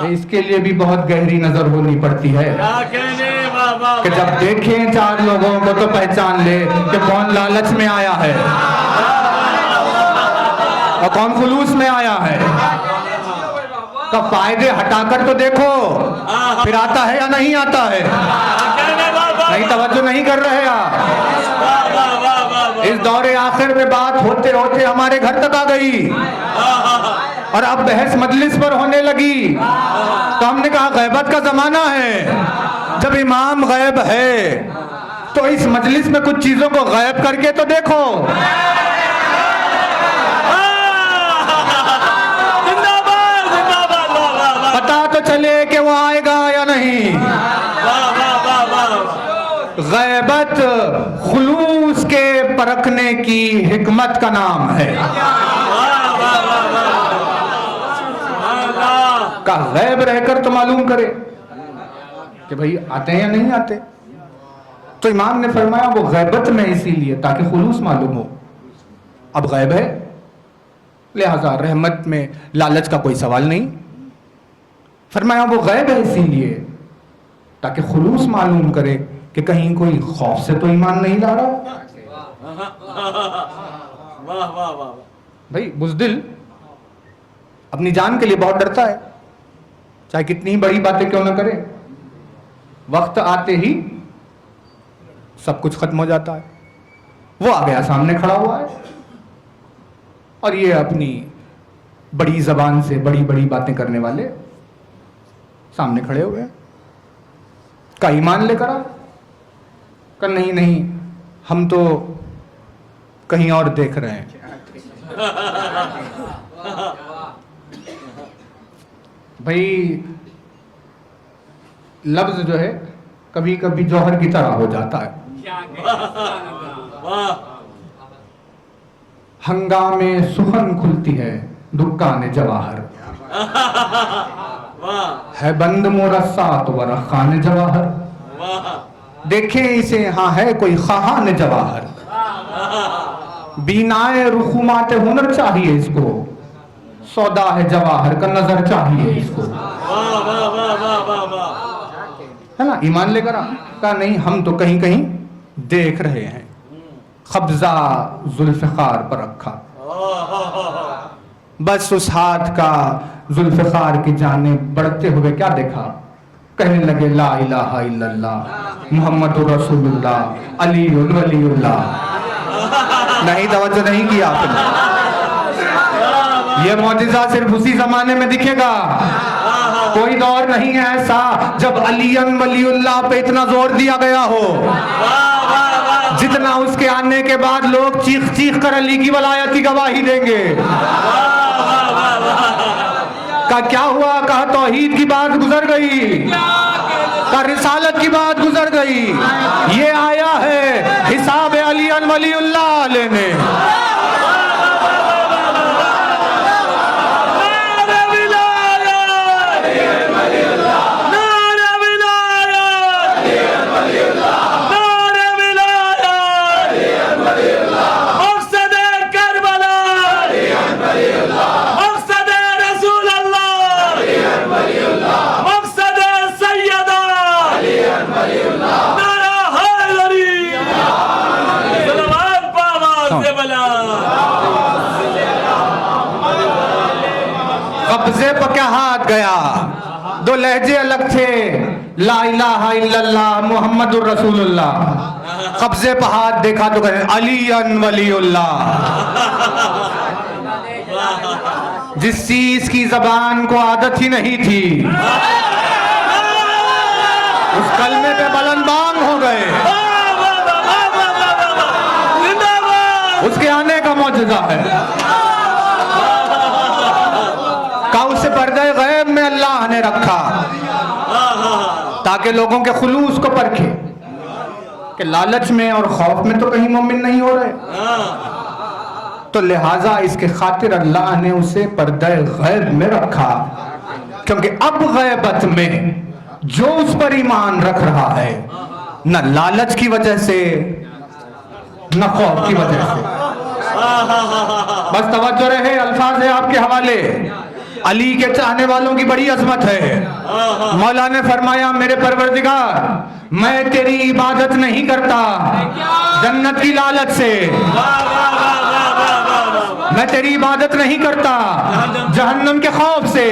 اس کے لیے بھی بہت گہری نظر ہونی پڑتی ہے کہ جب دیکھیں چار لوگوں کو تو پہچان لے کہ کون لالچ میں آیا ہے اور کون خلوص میں آیا ہے. تو فائدے ہٹا کر تو دیکھو پھر آتا ہے یا نہیں آتا ہے. نہیں توجہ نہیں کر رہے آپ. اس دور آخر میں بات ہوتے ہوتے ہمارے گھر تک آ گئی اور اب بحث مجلس پر ہونے لگی. تو ہم نے کہا غیبت کا زمانہ ہے. جب امام غیب ہے تو اس مجلس میں کچھ چیزوں کو غیب کر کے تو دیکھو. پتا تو چلے کہ وہ آئے گا یا نہیں. غیبت خلوص کے پرکھنے کی حکمت کا نام ہے. کا غیب رہ کر تو معلوم کرے کہ بھئی آتے ہیں یا نہیں آتے. تو امام نے فرمایا وہ غیبت میں اسی لیے تاکہ خلوص معلوم ہو. اب غیب ہے لہذا رحمت میں لالچ کا کوئی سوال نہیں. فرمایا وہ غیب ہے اسی لیے تاکہ خلوص معلوم کرے کہ کہیں کوئی خوف سے تو ایمان نہیں لا رہا. بھئی بزدل اپنی جان کے لیے بہت ڈرتا ہے، چاہے کتنی ہی بڑی باتیں کیوں نہ کرے. وقت آتے ہی سب کچھ ختم ہو جاتا ہے. وہ آ گیا سامنے کھڑا ہوا ہے اور یہ اپنی بڑی زبان سے بڑی بڑی باتیں کرنے والے سامنے کھڑے ہوئے ہیں. کا ایمان لے کر آ کہ نہیں نہیں ہم تو کہیں اور دیکھ رہے ہیں. بھائی لفظ جو ہے کبھی کبھی جوہر کی طرح ہو جاتا ہے. واہ ہنگامے سخن کھلتی ہے دکان جواہر. واہ ہے بند مرصعات ورخان جواہر. واہ دیکھیں اسے ہاں ہے کوئی خواہان جواہر. بینائے رخومات ہنر چاہیے اس کو, سودا ہے جواہر کا نظر چاہیے اس کو. واہ واہ واہ واہ واہ واہ. ہے نا, ایمان لے کر کہا نہیں ہم تو کہیں کہیں دیکھ رہے ہیں. قبضہ ذوالفقار پر رکھا, بس اس ہاتھ کا ذوالفقار کی جانب بڑھتے ہوئے کیا دیکھا, کہنے لگے لا الہ الا اللہ محمد رسول اللہ علی ولی اللہ. نہیں توجہ نہیں کیا آپ نے. یہ معجزہ صرف اسی زمانے میں دکھے گا, کوئی دور نہیں ہے ایسا جب علی ولی اللہ پہ اتنا زور دیا گیا ہو جتنا اس کے آنے کے بعد لوگ چیخ چیخ کر علی کی ولایت کی گواہی دیں گے. کہا کیا ہوا, کہا توحید کی بات گزر گئی, کہا رسالت کی بات گزر گئی, یہ آیا ہے حساب علی ولی اللہ لینے. قبضے پہ کیا ہاتھ گیا, دو لہجے الگ تھے, لا الہ الا اللہ محمد الرسول اللہ. قبضے پہ ہاتھ دیکھا تو کہے علی ولی اللہ. جس چیز کی زبان کو عادت ہی نہیں تھی اس کلمے پہ بلند بانگ ہو گئے. اس کے آنے کا معجزہ ہے. اسے پردہ غیب میں اللہ نے رکھا تاکہ لوگوں کے خلوص کو پرکھے کہ لالچ میں اور خوف میں تو کہیں مومن نہیں ہو رہے. تو لہٰذا اس کے خاطر اللہ نے اسے پردہ غیب میں رکھا, کیونکہ اب غیبت میں جو اس پر ایمان رکھ رہا ہے نہ لالچ کی وجہ سے نہ خوف کی وجہ سے. بس توجہ رہے, الفاظ ہے آپ کے حوالے. علی کے چاہنے والوں کی بڑی عظمت ہے. مولا نے فرمایا میرے پروردگار میں تیری عبادت نہیں کرتا جنت کی لالچ سے, میں تیری عبادت نہیں کرتا جہنم کے خوف سے,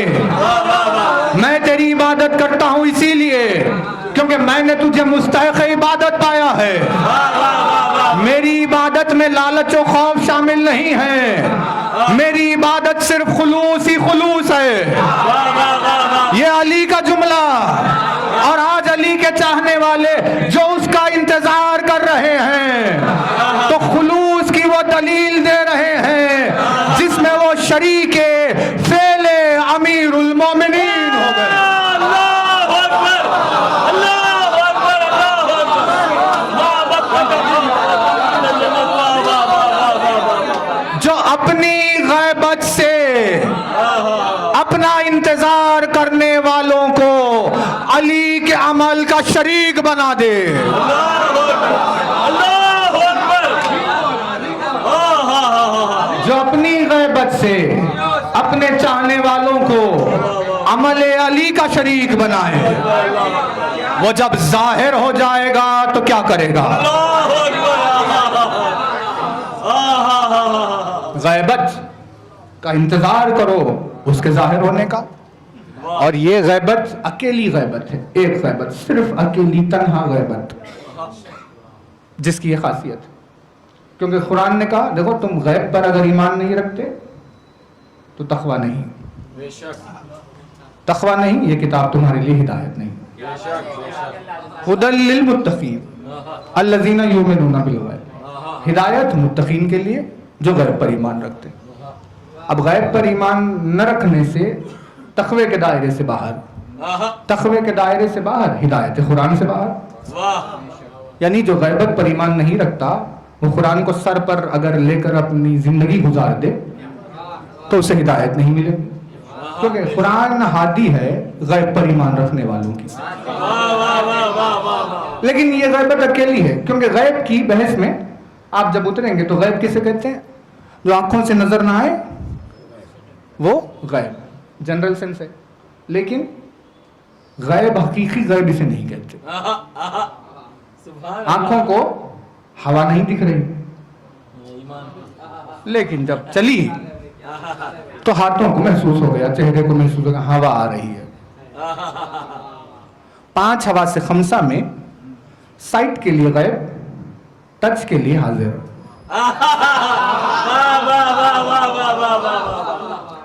میں تیری عبادت کرتا ہوں اسی لیے کیونکہ میں نے تجھے مستحق عبادت پایا ہے. میری عبادت میں لالچ و خوف شامل نہیں ہے, میری عبادت صرف خلوص ہی خلوص ہے. یہ علی کا جملہ, اور آج علی کے چاہنے والے جو اس کا انتظار کر رہے ہیں تو خلوص کی وہ دلیل دے رہے ہیں جس میں وہ شریک فعل امیر المومنین ہو گئے. جو اپنی غیبت سے اپنا انتظار کرنے والوں کو علی کے عمل کا شریک بنا دے. جو اپنی غیبت سے اپنے چاہنے والوں کو عمل علی کا شریک بنائے, وہ جب ظاہر ہو جائے گا تو کیا کرے گا؟ غیبت کا انتظار کرو اس کے ظاہر ہونے کا. اور یہ غیبت اکیلی غیبت ہے, ایک غیبت, صرف اکیلی تنہا غیبت جس کی یہ خاصیت ہے. کیونکہ قرآن نے کہا دیکھو تم غیب پر اگر ایمان نہیں رکھتے تو تقویٰ نہیں, تقویٰ نہیں, یہ کتاب تمہارے لیے ہدایت نہیں. ہدی للمتقین الذین یؤمنون بالغیب, ہدایت متقین کے لیے جو غیب پر ایمان رکھتے. اب غیب پر ایمان نہ رکھنے سے تقوی کے دائرے سے باہر, تقوی کے دائرے سے باہر, ہدایت قرآن سے باہر. واہ یعنی جو غیبت پر ایمان نہیں رکھتا وہ قرآن کو سر پر اگر لے کر اپنی زندگی گزار دے تو اسے ہدایت نہیں ملے گی، کیونکہ قرآن ہادی ہے غیب پر ایمان رکھنے والوں کی۔ لیکن یہ غیبت اکیلی ہے، کیونکہ غیب کی بحث میں آپ جب اتریں گے تو غیب کسے کہتے ہیں؟ جو آنکھوں سے نظر نہ آئے وہ غیب جنرل سینس ہے، لیکن غیب حقیقی غیب اسے نہیں کہتے۔ آنکھوں کو ہوا نہیں دکھ رہی، لیکن جب چلی تو ہاتھوں کو محسوس ہو گیا، چہرے کو محسوس ہو گیا ہوا آ رہی ہے۔ 5 حواس خمسہ میں سائٹ کے لیے غیب، ٹچ کے لیے حاضر،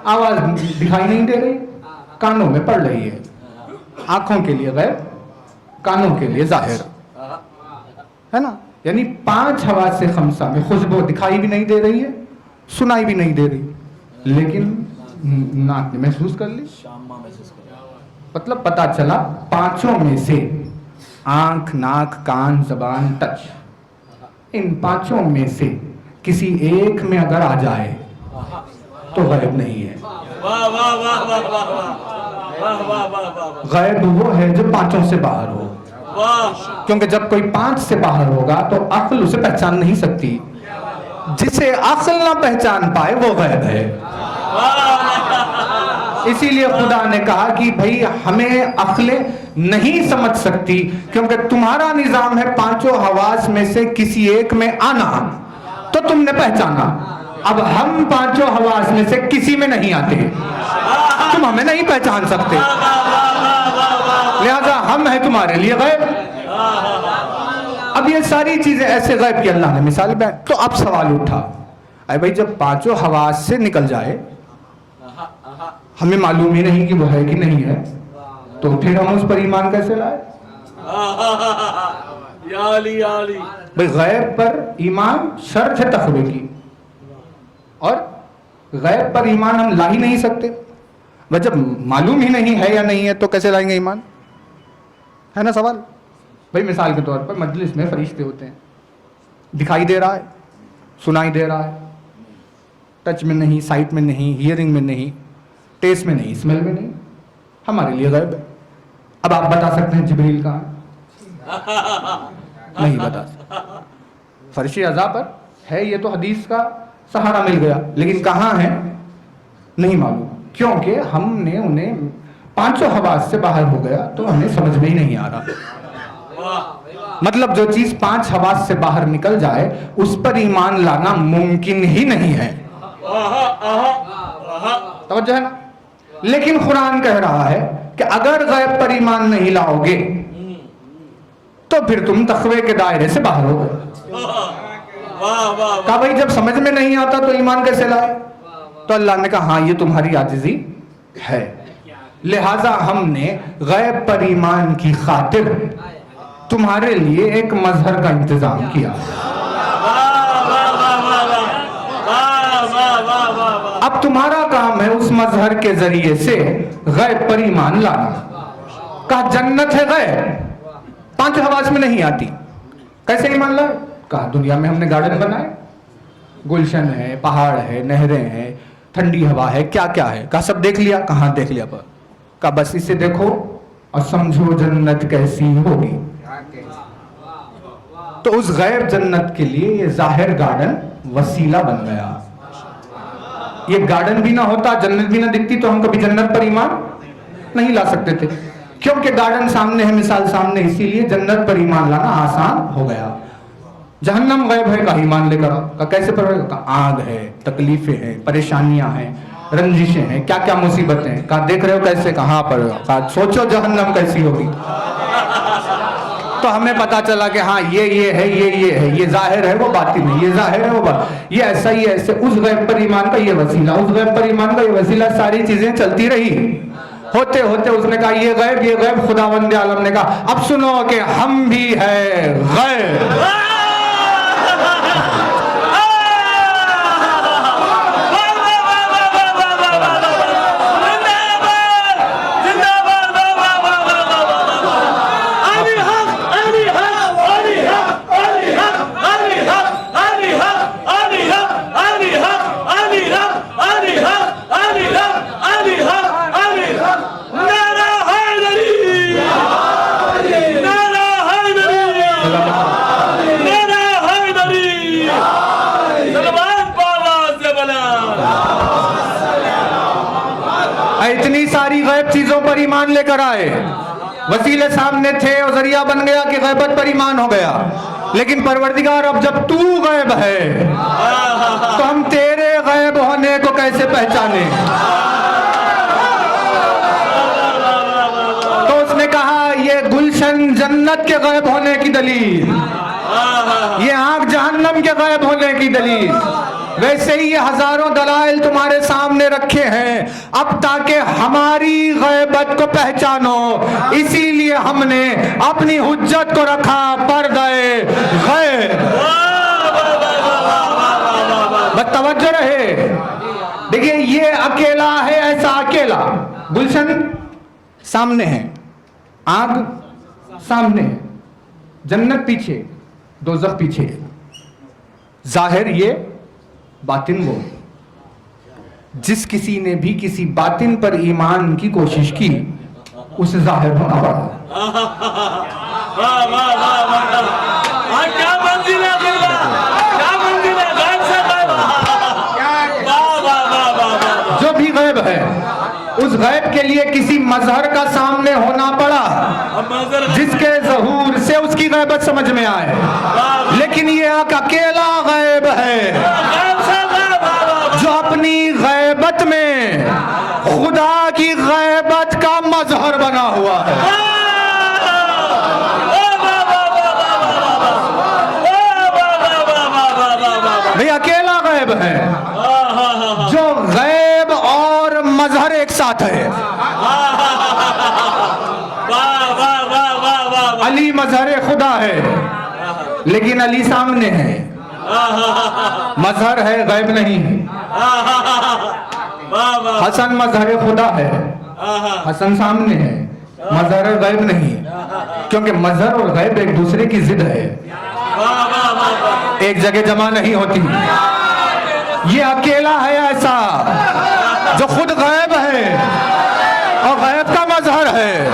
آواز دکھائی نہیں دے رہی، کانوں میں پڑ رہی ہے۔ آنکھوں کے لیے غیب، کانوں کے لیے ظاہر ہے نا۔ یعنی 5 حواس خمسہ میں خوشبو دکھائی بھی نہیں دے رہی ہے، سنائی بھی نہیں دے رہی، لیکن ناک نے محسوس کر لی۔ مطلب پتا چلا 5 میں سے آنکھ، ناک، کان، زبان، ٹچ، ان 5 میں سے کسی ایک میں اگر آ جائے تو غیب نہیں ہے۔ غیب وہ ہے جو 5 سے باہر ہو، کیونکہ جب کوئی 5 سے باہر ہوگا تو عقل اسے پہچان نہیں سکتی، جسے عقل نہ پہچان پائے وہ غیب ہے۔ اسی لیے خدا نے کہا کہ بھئی ہمیں عقلیں نہیں سمجھ سکتی، کیونکہ تمہارا نظام ہے 5 حواس میں سے کسی ایک میں آنا تو تم نے پہچانا، اب ہم 5 حواس میں سے کسی میں نہیں آتے، تم ہمیں نہیں پہچان سکتے، لہذا ہم ہیں تمہارے لیے غیب۔ اب یہ ساری چیزیں ایسے غیب کی اللہ نے مثال بیان۔ تو اب سوال اٹھا، اے بھائی جب 5 حواس سے نکل جائے، ہمیں معلوم ہی نہیں کہ وہ ہے کہ نہیں ہے، تو پھر ہم اس پر ایمان کیسے لائے؟ بھئی غیب پر ایمان شرط ہے تقوی کی، اور غیب پر ایمان ہم لا ہی نہیں سکتے۔ بھئی جب معلوم ہی نہیں ہے یا نہیں ہے تو کیسے لائیں گے ایمان؟ ہے نا سوال؟ بھئی مثال کے طور پر مجلس میں فرشتے ہوتے ہیں، دکھائی دے رہا ہے، سنائی دے رہا ہے، ٹچ میں نہیں، سائٹ میں نہیں، ہیئرنگ میں نہیں، ٹیسٹ میں نہیں، اسمیل میں نہیں، ہمارے لیے غیب ہے۔ اب آپ بتا سکتے ہیں جبریل کہاں ہے؟ نہیں بتا سکتے۔ فرش اعضاء پر ہے، یہ تو حدیث کا سہارا مل گیا، لیکن کہاں ہے نہیں معلوم، کیونکہ ہم نے انہیں 5 حواس سے باہر ہو گیا تو ہمیں سمجھ میں ہی نہیں آ رہا۔ مطلب جو چیز 5 حواس سے باہر نکل جائے اس پر ایمان لانا ممکن ہی نہیں ہے، توجہ ہے نا۔ لیکن قرآن کہہ رہا ہے کہ اگر غیب پر ایمان نہیں لاؤ گے تو پھر تم تقوی کے دائرے سے باہر ہو گئے۔ کہا بھائی جب سمجھ میں نہیں آتا تو ایمان کیسے لائے؟ تو اللہ نے کہا ہاں یہ تمہاری عاجزی ہے، لہٰذا ہم نے غیب پر ایمان کی خاطر تمہارے لیے ایک مظہر کا انتظام کیا۔ اب تمہارا کام ہے اس مظہر کے ذریعے سے غیب پر ایمان لانا۔ کہا جنت ہے غیب، 5 حواس میں نہیں آتی، کیسے ایمان لائے؟ کہا دنیا میں ہم نے گارڈن بنائے، گلشن ہے، پہاڑ ہے، نہریں ہیں، ٹھنڈی ہوا ہے، کیا کیا ہے؟ کہا سب دیکھ لیا؟ کہاں دیکھ لیا پر؟ کہا بس اسے دیکھو اور سمجھو جنت کیسی ہوگی۔ تو اس غیب جنت کے لیے یہ ظاہر گارڈن وسیلہ بن گیا۔ یہ گارڈن بھی نہ ہوتا، جنت بھی نہ دکھتی تو ہم کبھی جنت پر ایمان نہیں لا سکتے تھے، کیونکہ گارڈن سامنے ہے، مثال سامنے، اسی لیے جنت پر ایمان لانا آسان ہو گیا۔ جہنم غیب ہے، کہا ایمان لے کر آؤ۔ کہا کیسے پر؟ کہا آگ ہے، تکلیفیں ہیں، پریشانیاں ہیں، رنجشیں ہیں، کیا کیا مصیبتیں ہیں۔ کہا دیکھ رہے ہو کیسے؟ کہاں پر؟ کہا سوچو جہنم کیسی ہوگی۔ تو ہمیں پتا چلا کہ ہاں یہ ہے، یہ ہے، یہ ظاہر ہے وہ باطن ہے، یہ ظاہر ہے وہ باطن، یہ ایسا ہی ایسے۔ اس غیب پر ایمان کا یہ وسیلہ، اس غیب پر ایمان کا یہ وسیلہ، ساری چیزیں چلتی رہی۔ ہوتے ہوتے اس نے کہا یہ غیب، خداوند عالم نے کہا اب سنو کہ ہم بھی ہے غیب۔ ایمان لے کر آئے, وسیلے سامنے تھے اور ذریعہ بن گیا کہ غیبت پر ایمان ہو گیا. لیکن پروردگار اب جب تو غیب ہے تو ہم تیرے غیب ہونے کو کیسے پہچانیں؟ تو اس نے کہا یہ گلشن جنت کے غیب ہونے کی دلیل, یہ آنکھ جہنم کے غیب ہونے کی دلیل, ویسے ہی یہ ہزاروں دلائل تمہارے سامنے رکھے ہیں اب تاکہ ہماری غیبت کو پہچانو. اسی لیے ہم نے اپنی حجت کو رکھا پردہ غیب. بس توجہ رہے. دیکھیے یہ اکیلا ہے, ایسا اکیلا. گلشن سامنے ہے, آگ سامنے ہے, جنت پیچھے, دوزخ پیچھے. ظاہر یہ, باطن وہ. جس کسی نے بھی کسی باطن پر ایمان کی کوشش کی اسے ظاہر ہونا پڑا. جو بھی غیب ہے اس غیب کے لیے کسی مظہر کا سامنے ہونا پڑا جس کے ظہور سے اس کی غیبت سمجھ میں آئے. لیکن یہ ایک اکیلا غیب ہے جو اپنی غیبت میں خدا کی غیبت کا مظہر بنا ہوا ہے. بھئی اکیلا غیب ہے جو غیب اور مظہر ایک ساتھ ہے. علی مظہر خدا ہے لیکن علی سامنے ہے, مظہر ہے غیب نہیں ہے. حسن مظہر خدا ہے, حسن سامنے ہے, مظہر غیب نہیں, کیونکہ مظہر اور غیب ایک دوسرے کی ضد ہے, ایک جگہ جمع نہیں ہوتی. یہ اکیلا ہے ایسا جو خود غیب ہے اور غیب کا مظہر ہے.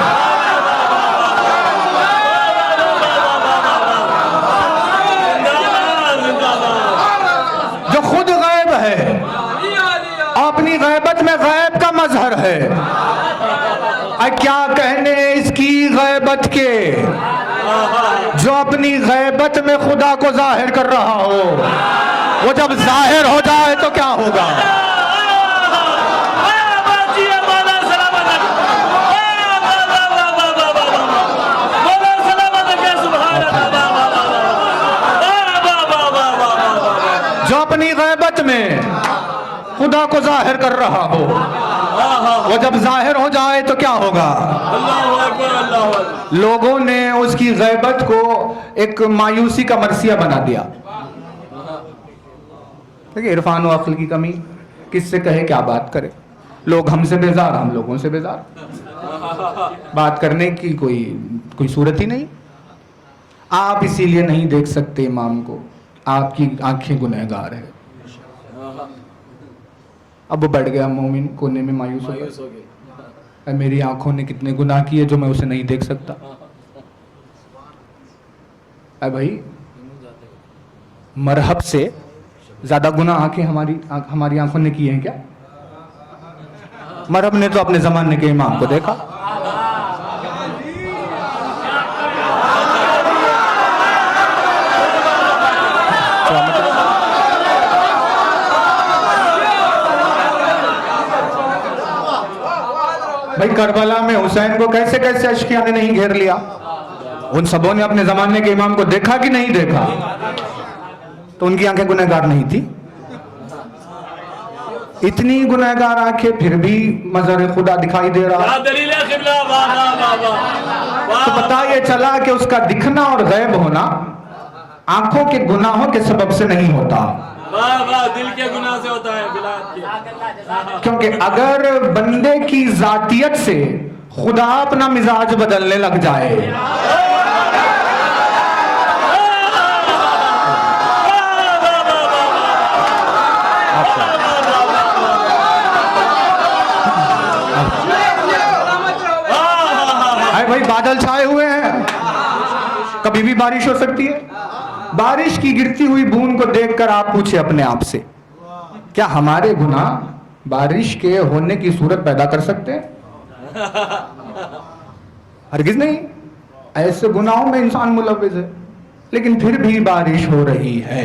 جو خود غیب ہے اور اپنی غیبت میں غیب کا مظہر ہے. کیا کہنے اس کی غیبت کے جو اپنی غیبت میں خدا کو ظاہر کر رہا ہو, وہ جب ظاہر ہو جائے تو کیا ہوگا؟ جو اپنی غیبت میں خدا کو ظاہر کر رہا ہو وہ جب ظاہر ہو جائے تو کیا ہوگا؟ لوگوں نے اس کی غیبت کو ایک مایوسی کا مرثیہ بنا دیا. دیکھیں عرفان و عقل کی کمی, کس سے کہے کیا بات کرے. لوگ ہم سے بیزار, ہم لوگوں سے بیزار, بات کرنے کی کوئی صورت ہی نہیں. آپ اسی لیے نہیں دیکھ سکتے امام کو, آپ کی آنکھیں گنہگار ہے. اب وہ بیٹھ گیا مومن کونے میں مایوس ہو گیا, میری آنکھوں نے کتنے گناہ کیے جو میں اسے نہیں دیکھ سکتا. اے بھائی مرحب سے زیادہ گناہ آنکھیں ہماری آنکھوں نے کیے ہیں کیا؟ مرحب نے تو اپنے زمانے کے امام کو دیکھا. بھائی کربلا میں حسین کو کیسے کیسے اشقیاء نے نہیں گھیر لیا. ان سبوں نے اپنے زمانے کے امام کو دیکھا کہ نہیں دیکھا؟ تو ان کی آنکھیں گنہگار نہیں تھی. اتنی گنہگار آنکھیں پھر بھی مظہر خدا دکھائی دے رہا. تو پتہ یہ چلا کہ اس کا دکھنا اور غیب ہونا آنکھوں کے گناہوں کے سبب سے نہیں ہوتا, دل کے گناہ سے ہوتا ہے. کیونکہ اگر بندے کی ذاتیت سے خدا اپنا مزاج بدلنے لگ جائے بھائی بادل چھائے ہوئے ہیں, کبھی بھی بارش ہو سکتی ہے. بارش کی گرتی ہوئی بوند کو دیکھ کر آپ پوچھیں اپنے آپ سے, کیا ہمارے گناہ بارش کے ہونے کی صورت پیدا کر سکتے ہیں؟ ہرگز نہیں. ایسے گناہوں میں انسان ملوث ہے لیکن پھر بھی بارش ہو رہی ہے.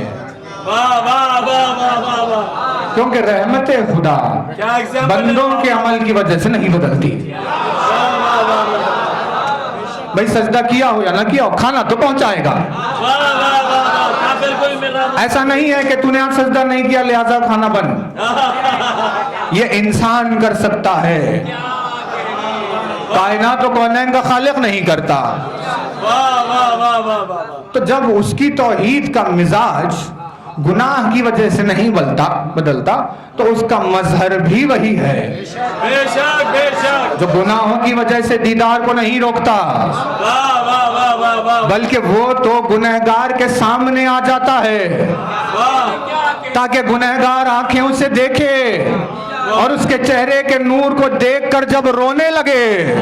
واہ واہ واہ واہ واہ واہ. کیونکہ رحمت خدا کیا ایگزامپل ہے. بندوں کے عمل کی وجہ سے نہیں بدلتی. واہ واہ واہ واہ. بھائی سجدہ کیا ہو یا نہ کیا ہو کھانا تو پہنچائے گا. واہ واہ واہ واہ. کافر کوئی مل رہا. ایسا نہیں ہے کہ تو نے آج سجدہ نہیں کیا لہذا کھانا بن. یہ انسان کر سکتا ہے، کائنات و کونین کا خالق نہیں کرتا. واہ واہ واہ واہ واہ. تو جب اس کی توحید کا مزاج گناہ کی وجہ سے نہیں بدلتا تو اس کا مظہر بھی وہی ہے. بے شک بے شک. جو گناہوں کی وجہ سے دیدار کو نہیں روکتا واہ واہ واہ واہ واہ. بلکہ وہ تو گنہگار کے سامنے آ جاتا ہے واہ. تاکہ گنہگار آنکھیں اسے دیکھے اور اس کے چہرے کے نور کو دیکھ کر جب رونے لگے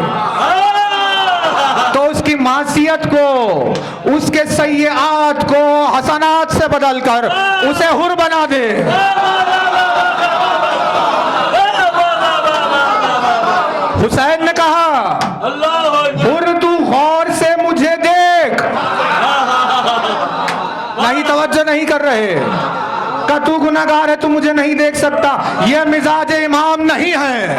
تو اس کی معصیت کو، اس کے سیئات کو حسنات سے بدل کر اسے حر بنا دے. حسین نے کہا حر تو غور سے مجھے دیکھ. نہیں توجہ نہیں کر رہے. کہ تو گناہگار ہے تو مجھے نہیں دیکھ سکتا. یہ مزاج امام نہیں ہے.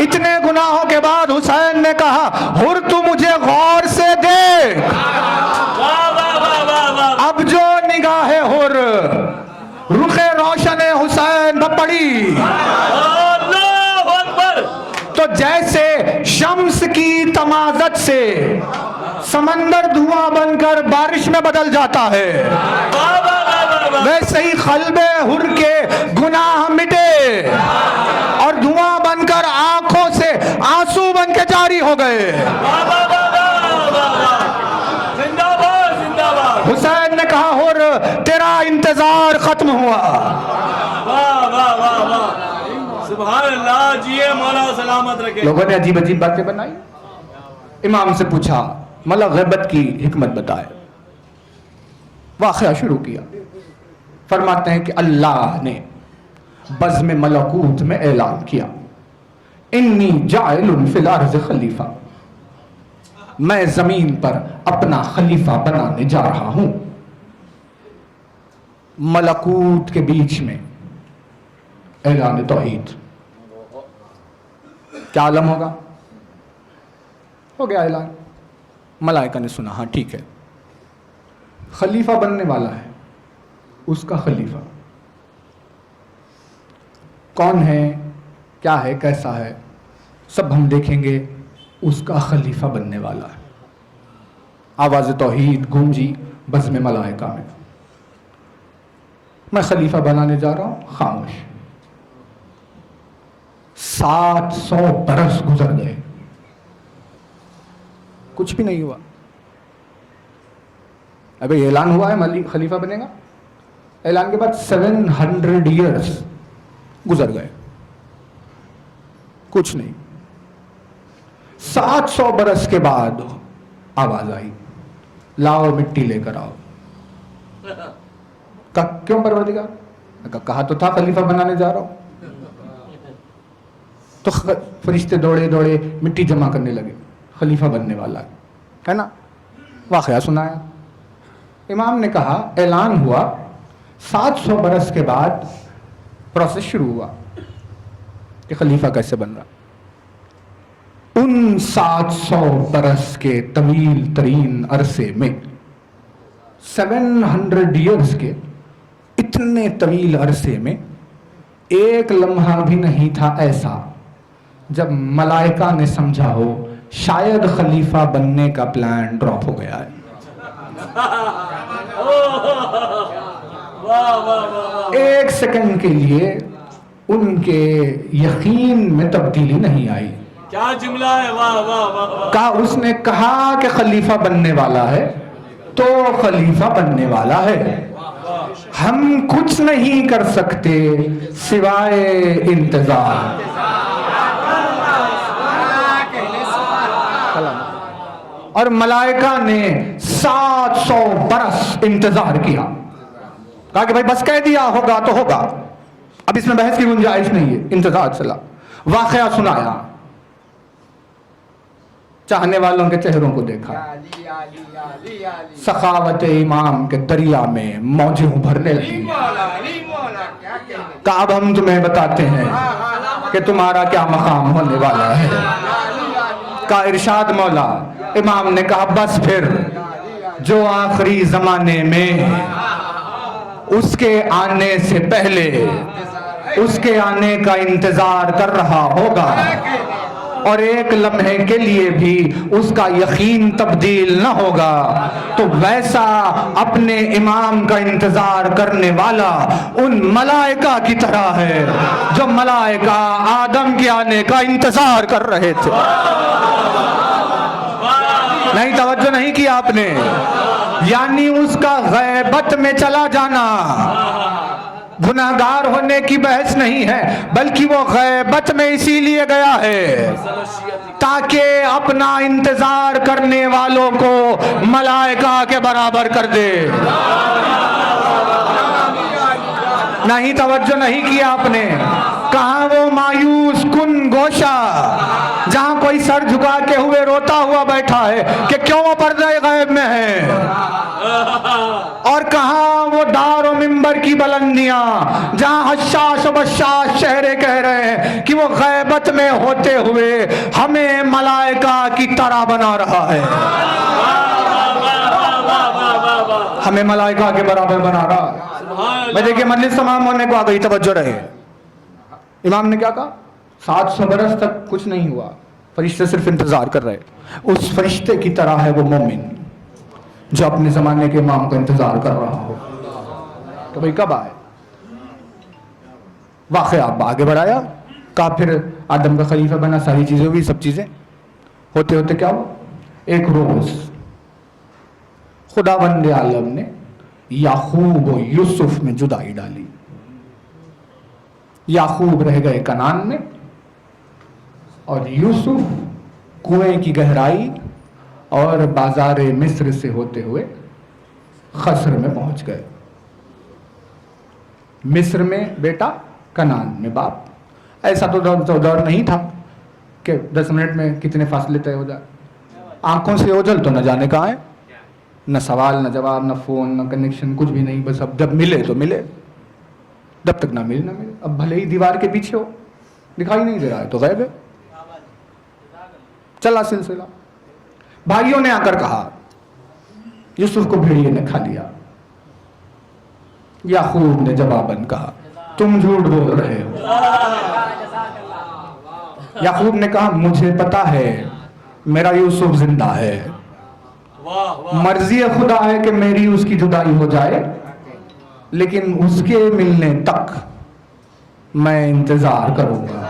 اتنے گناہوں کے بعد حسین نے کہا حر تو مجھے غور سے دیکھ. اب جو نگاہ حر رخ روشن حسین پڑی تو جیسے شمس کی تمازت سے سمندر دھواں بن کر بارش میں بدل جاتا ہے، ویسے ہی قلب حر کے گناہ مٹے اور دھواں بن کر آنکھوں سے آنسو بن کے جاری ہو گئے. حسین نے کہا حر تیرا انتظار ختم ہوا. سبحان اللہ. جیے مولا سلامت رکھے. لوگوں نے عجیب عجیب باتیں بنائی. امام سے پوچھا ملا غیبت کی حکمت بتائے. واقعہ شروع کیا. فرماتے ہیں کہ اللہ نے بزم ملکوت میں اعلان کیا انی جاعل فی الارض خلیفہ، میں زمین پر اپنا خلیفہ بنانے جا رہا ہوں. ملکوت کے بیچ میں اعلان توحید. کیا عالم ہوگا؟ ہو گیا اعلان. ملائکہ نے سنا ہاں ٹھیک ہے خلیفہ بننے والا ہے. اس کا خلیفہ کون ہے، کیا ہے، کیسا ہے، سب ہم دیکھیں گے. اس کا خلیفہ بننے والا ہے. آواز توحید گونجی بزم ملائکہ میں. میں خلیفہ بنانے جا رہا ہوں. خاموش. 700 برس گزر گئے، کچھ بھی نہیں ہوا. ابھی اعلان ہوا ہے خلیفہ بنے گا. اعلان کے بعد 700 ایئرس گزر گئے، کچھ نہیں. 700 برس کے بعد آواز آئی لاؤ مٹی لے کر آؤ. کیوں پروردگار؟ کہا تو تھا خلیفہ بنانے جا رہا ہوں. تو فرشتے دوڑے دوڑے مٹی جمع کرنے لگے. خلیفہ بننے والا ہے نا. واقعہ سنایا. امام نے کہا اعلان ہوا. 700 برس کے بعد پروسیس شروع ہوا کہ خلیفہ کیسے بن رہا. ان 700 برس کے طویل ترین عرصے میں 700 ایئرس کے اتنے طویل عرصے میں ایک لمحہ بھی نہیں تھا ایسا جب ملائکہ نے سمجھا ہو شاید خلیفہ بننے کا پلان ڈراپ ہو گیا ہے. ایک سیکنڈ کے لیے ان کے یقین میں تبدیلی نہیں آئی. کیا جملہ ہے. واہ واہ واہ. کہا اس نے کہا کہ خلیفہ بننے والا ہے تو خلیفہ بننے والا ہے. ہم کچھ نہیں کر سکتے سوائے انتظار. اور ملائکہ نے 700 برس انتظار کیا. کہا کہ بھائی بس کہہ دیا ہوگا تو ہوگا، اب اس میں بحث کی گنجائش نہیں ہے. انتظار چلا. واقعہ سنایا، چاہنے والوں کے چہروں کو دیکھا، سخاوت امام کے دریا میں موجیں ابھرنے لگی۔ کہا اب ہم تمہیں بتاتے ہیں کہ تمہارا کیا مقام ہونے والا ہے۔ کا ارشاد مولا، امام نے کہا بس پھر جو آخری زمانے میں اس کے آنے سے پہلے اس کے آنے کا انتظار کر رہا ہوگا اور ایک لمحے کے لیے بھی اس کا یقین تبدیل نہ ہوگا، تو ویسا اپنے امام کا انتظار کرنے والا ان ملائکہ کی طرح ہے جو ملائکہ آدم کے آنے کا انتظار کر رہے تھے۔ نہیں، توجہ نہیں کی آپ نے؟ یعنی اس کا غیبت میں چلا جانا گناہگار ہونے کی بحث نہیں ہے، بلکہ وہ غیبت میں اسی لیے گیا ہے تاکہ اپنا انتظار کرنے والوں کو ملائکہ کے برابر کر دے۔ نہیں، توجہ نہیں کی آپ نے؟ کہاں وہ مایوس کن گوشہ جہاں کوئی سر جھکا کے ہوئے روتا ہوا بیٹھا ہے کہ کیوں وہ پردہ غیب میں ہے، اور کہاں وہ دار و منبر کی بلندیاں جہاں حشاش و بشاش چہرے کہہ رہے ہیں کہ وہ غیبت میں ہوتے ہوئے ہمیں ملائکہ کی طرح بنا رہا ہے، ہمیں ملائکہ کے برابر بنا رہا ہے۔ میں دیکھیں مجلس تمام ہونے کو آ گئی، توجہ رہے۔ امام نے کیا کہا؟ 700 برس تک کچھ نہیں ہوا، فرشتے صرف انتظار کر رہے۔ اس فرشتے کی طرح ہے وہ مومن جو اپنے زمانے کے امام کا انتظار کر رہا ہو۔ تو بھئی کب آئے؟ واقعہ آپ آگے بڑھایا، کہا پھر آدم کا خلیفہ بنا، ساری چیزیں ہوئی، سب چیزیں ہوتے ہوتے کیا ہوا؟ ایک روز خداوند عالم نے یعقوب و یوسف میں جدائی ڈالی۔ یعقوب رہ گئے کنعان میں اور یوسف کنویں کی گہرائی اور بازار مصر سے ہوتے ہوئے خصر میں پہنچ گئے۔ مصر میں بیٹا، کنعان میں باپ۔ ایسا تو دور نہیں تھا کہ 10 منٹ میں کتنے فاصلے طے ہو جائے۔ آنکھوں سے اوجھل تو نہ جانے کہاں ہے، نہ سوال نہ جواب، نہ فون نہ کنیکشن، کچھ بھی نہیں۔ بس اب جب ملے تو ملے، جب تک نہ ملے نہ ملے۔ اب بھلے ہی دیوار کے پیچھے ہو، دکھائی نہیں دے رہا ہے تو غیب ہے۔ چلا سلسلہ، بھائیوں نے آ کر کہا یوسف کو بھیڑیے نے کھا لیا۔ یعقوب نے جواباً کہا تم جھوٹ بول رہے ہو۔ یعقوب نے کہا مجھے پتا ہے میرا یوسف زندہ ہے، مرضی خدا ہے کہ میری اس کی جدائی ہو جائے، لیکن اس کے ملنے تک میں انتظار کروں گا۔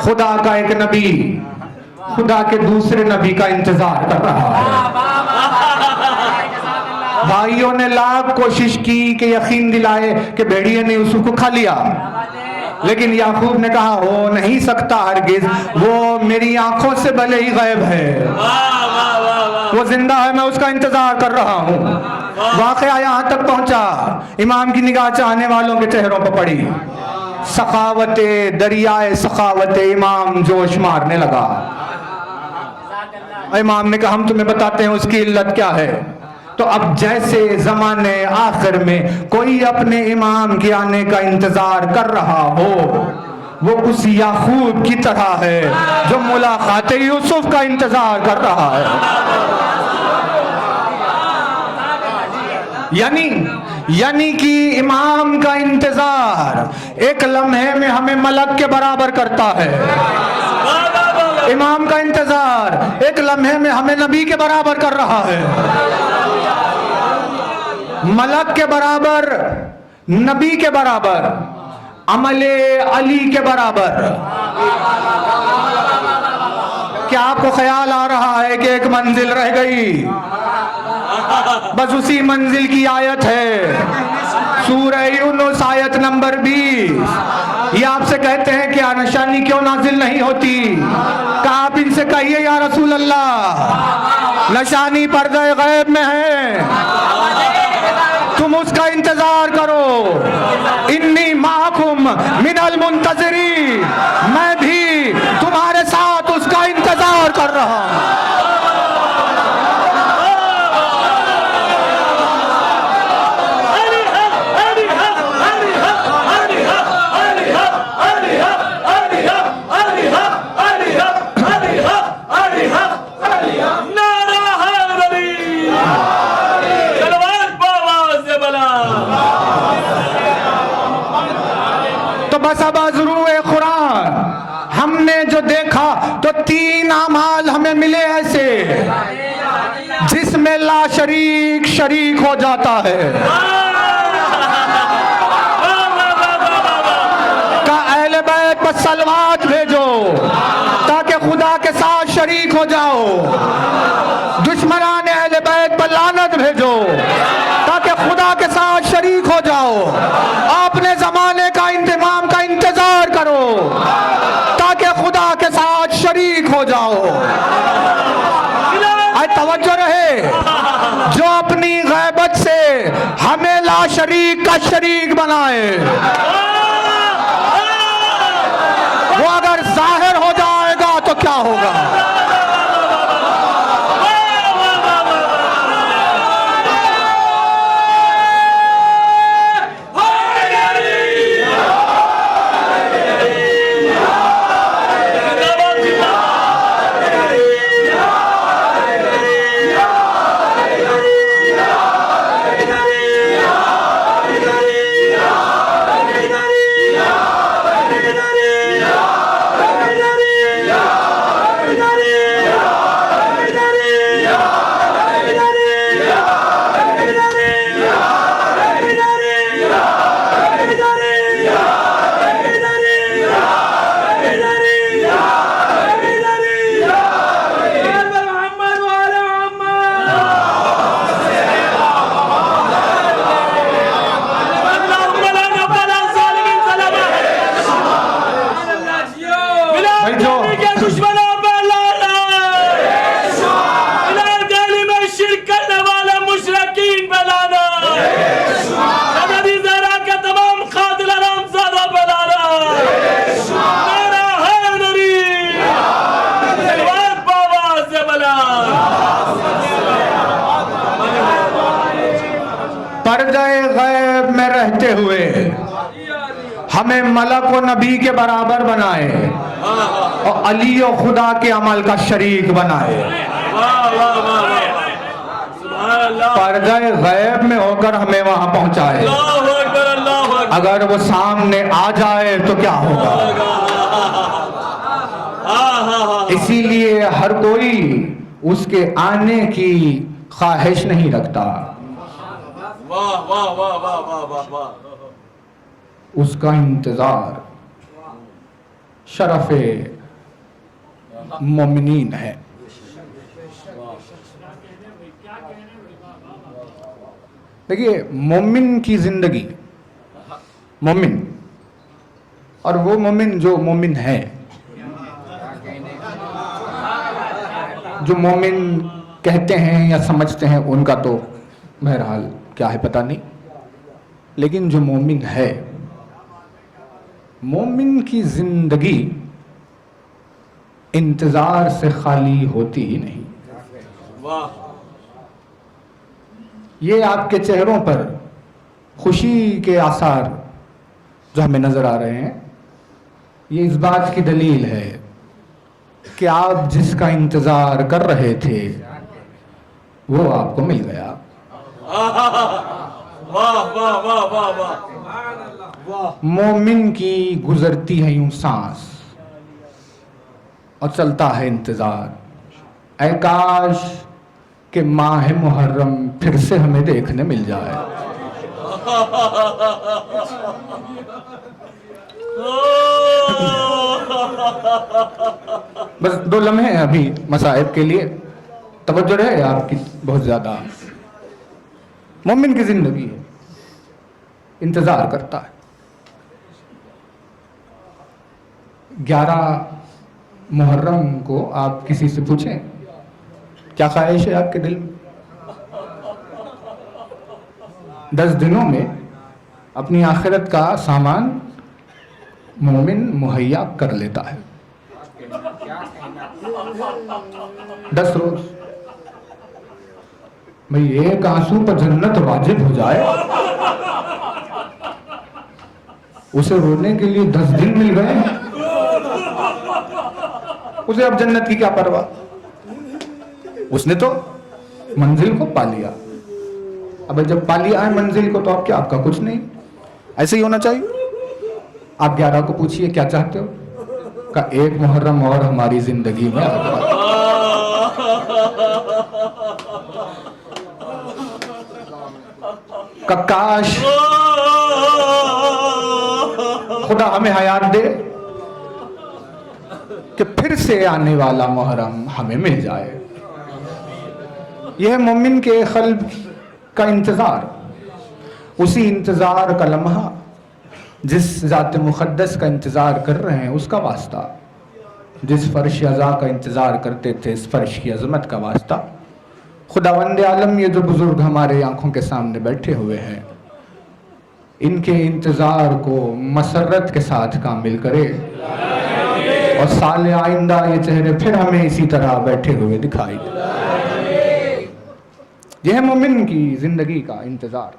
خدا کا ایک نبی خدا کے دوسرے نبی کا انتظار کر رہا ہے۔ بھائیوں نے لاکھ کوشش کی کہ یقین دلائے کہ بھیڑیے نے یوسف کو کھا لیا، لیکن یعقوب نے کہا ہو نہیں سکتا ہرگز، وہ میری آنکھوں سے بھلے ہی غائب ہے، وہ زندہ ہے، میں اس کا انتظار کر رہا ہوں۔ واقعہ یہاں تک پہنچا، امام کی نگاہ چاہنے والوں کے چہروں پر پڑی، سخاوت دریائے سخاوت امام جوش مارنے لگا۔ امام نے کہا ہم تمہیں بتاتے ہیں اس کی علت کیا ہے۔ تو اب جیسے زمانے آخر میں کوئی اپنے امام کے آنے کا انتظار کر رہا ہو، وہ اس یعقوب کی طرح ہے جو ملاقات یوسف کا انتظار کر رہا ہے۔ یعنی کہ امام کا انتظار ایک لمحے میں ہمیں ملک کے برابر کرتا ہے، امام کا انتظار ایک لمحے میں ہمیں نبی کے برابر کر رہا ہے، ملک کے برابر، نبی کے برابر، عمل علی کے برابر۔ کیا آپ کو خیال آ رہا ہے کہ ایک منزل رہ گئی؟ بس اسی منزل کی آیت ہے سورہ یونس آیت نمبر 20۔ یہ آپ سے کہتے ہیں کہ نشانی کیوں نازل نہیں ہوتی؟ کہا آپ ان سے کہیے یا رسول اللہ نشانی پردہ غیب میں ہے، تم اس کا انتظار کرو. انی معکم من المنتظرین، میں بھی تمہارے ساتھ اس کا انتظار کر رہا ہوں. بس اب از روئے قرآن ہم نے جو دیکھا تو 3 اعمال ہمیں ملے ایسے جس میں لا شریک شریک ہو جاتا ہے. کہ اہل بیت پر صلوات بھیجو تاکہ خدا کے ساتھ شریک ہو جاؤ. دشمنان اہل بیت پر لعنت بھیجو تاکہ خدا کے ساتھ شریک ہو جاؤ. اپنے زمانے کا انتظام کا انتظار کرو تاکہ خدا کے ساتھ شریک ہو جاؤ. اے توجہ رہے، جو اپنی غیبت سے ہمیں لا شریک کا شریک بنائے وہ اگر ظاہر ہو جائے گا تو کیا ہوگا؟ پردہ غیب میں رہتے ہوئے ہمیں ملک و نبی کے برابر بنائے اور علی و خدا کے عمل کا شریک بنائے. پردہ غیب میں ہو کر ہمیں وہاں پہنچائے. اگر وہ سامنے آ جائے تو کیا ہوگا؟ اسی لیے ہر کوئی اس کے آنے کی خواہش نہیں رکھتا. اس کا انتظار شرف مومنین ہے. دیکھیے مومن کی زندگی، مومن اور وہ مومن جو مومن ہے، جو مومن کہتے ہیں یا سمجھتے ہیں ان کا تو بہرحال کیا ہے پتہ نہیں، لیکن جو مومن ہے، مومن کی زندگی انتظار سے خالی ہوتی ہی نہیں. یہ آپ کے چہروں پر خوشی کے آثار جو ہمیں نظر آ رہے ہیں، یہ اس بات کی دلیل ہے کہ آپ جس کا انتظار کر رہے تھے وہ آپ کو مل گیا. مومن کی گزرتی ہے یوں سانس اور چلتا ہے انتظار. اے کاش کہ ماہ محرم پھر سے ہمیں دیکھنے مل جائے. بس 2 لمحے ہیں ابھی مصائب کے لیے، توجہ رہے آپ کی بہت زیادہ. مومن کی زندگی ہے، انتظار کرتا ہے. 11 محرم کو آپ کسی سے پوچھیں کیا خواہش ہے آپ کے دل میں؟ 10 دنوں میں اپنی آخرت کا سامان مومن مہیا کر لیتا ہے. 10 روز بھئی ایک آنسو پر جنت واجب ہو جائے, اسے رونے کے لیے 10 دن مل گئے, اسے اب جنت کی کیا پرواہ, اس نے تو منزل کو پا لیا. اب جب پا لیا ہے منزل کو تو اب کیا, آپ کا کچھ نہیں. ایسے ہی ہونا چاہیے. آپ 11 کو پوچھئے کیا چاہتے ہو, کہ ایک محرم اور ہماری زندگی میں آ جائے. کہ کاش خدا ہمیں حیات دے کہ پھر سے آنے والا محرم ہمیں مل جائے. یہ ہے مومن کے قلب کا انتظار, اسی انتظار کا لمحہ جس ذات مقدس کا انتظار کر رہے ہیں اس کا واسطہ, جس فرش عزا کا انتظار کرتے تھے اس فرش کی عظمت کا واسطہ. خداوند عالم یہ جو بزرگ ہمارے آنکھوں کے سامنے بیٹھے ہوئے ہیں, ان کے انتظار کو مسرت کے ساتھ کامل کرے, اور سال آئندہ یہ چہرے پھر ہمیں اسی طرح بیٹھے ہوئے دکھائی دے. یہ ہے مومن کی زندگی کا انتظار.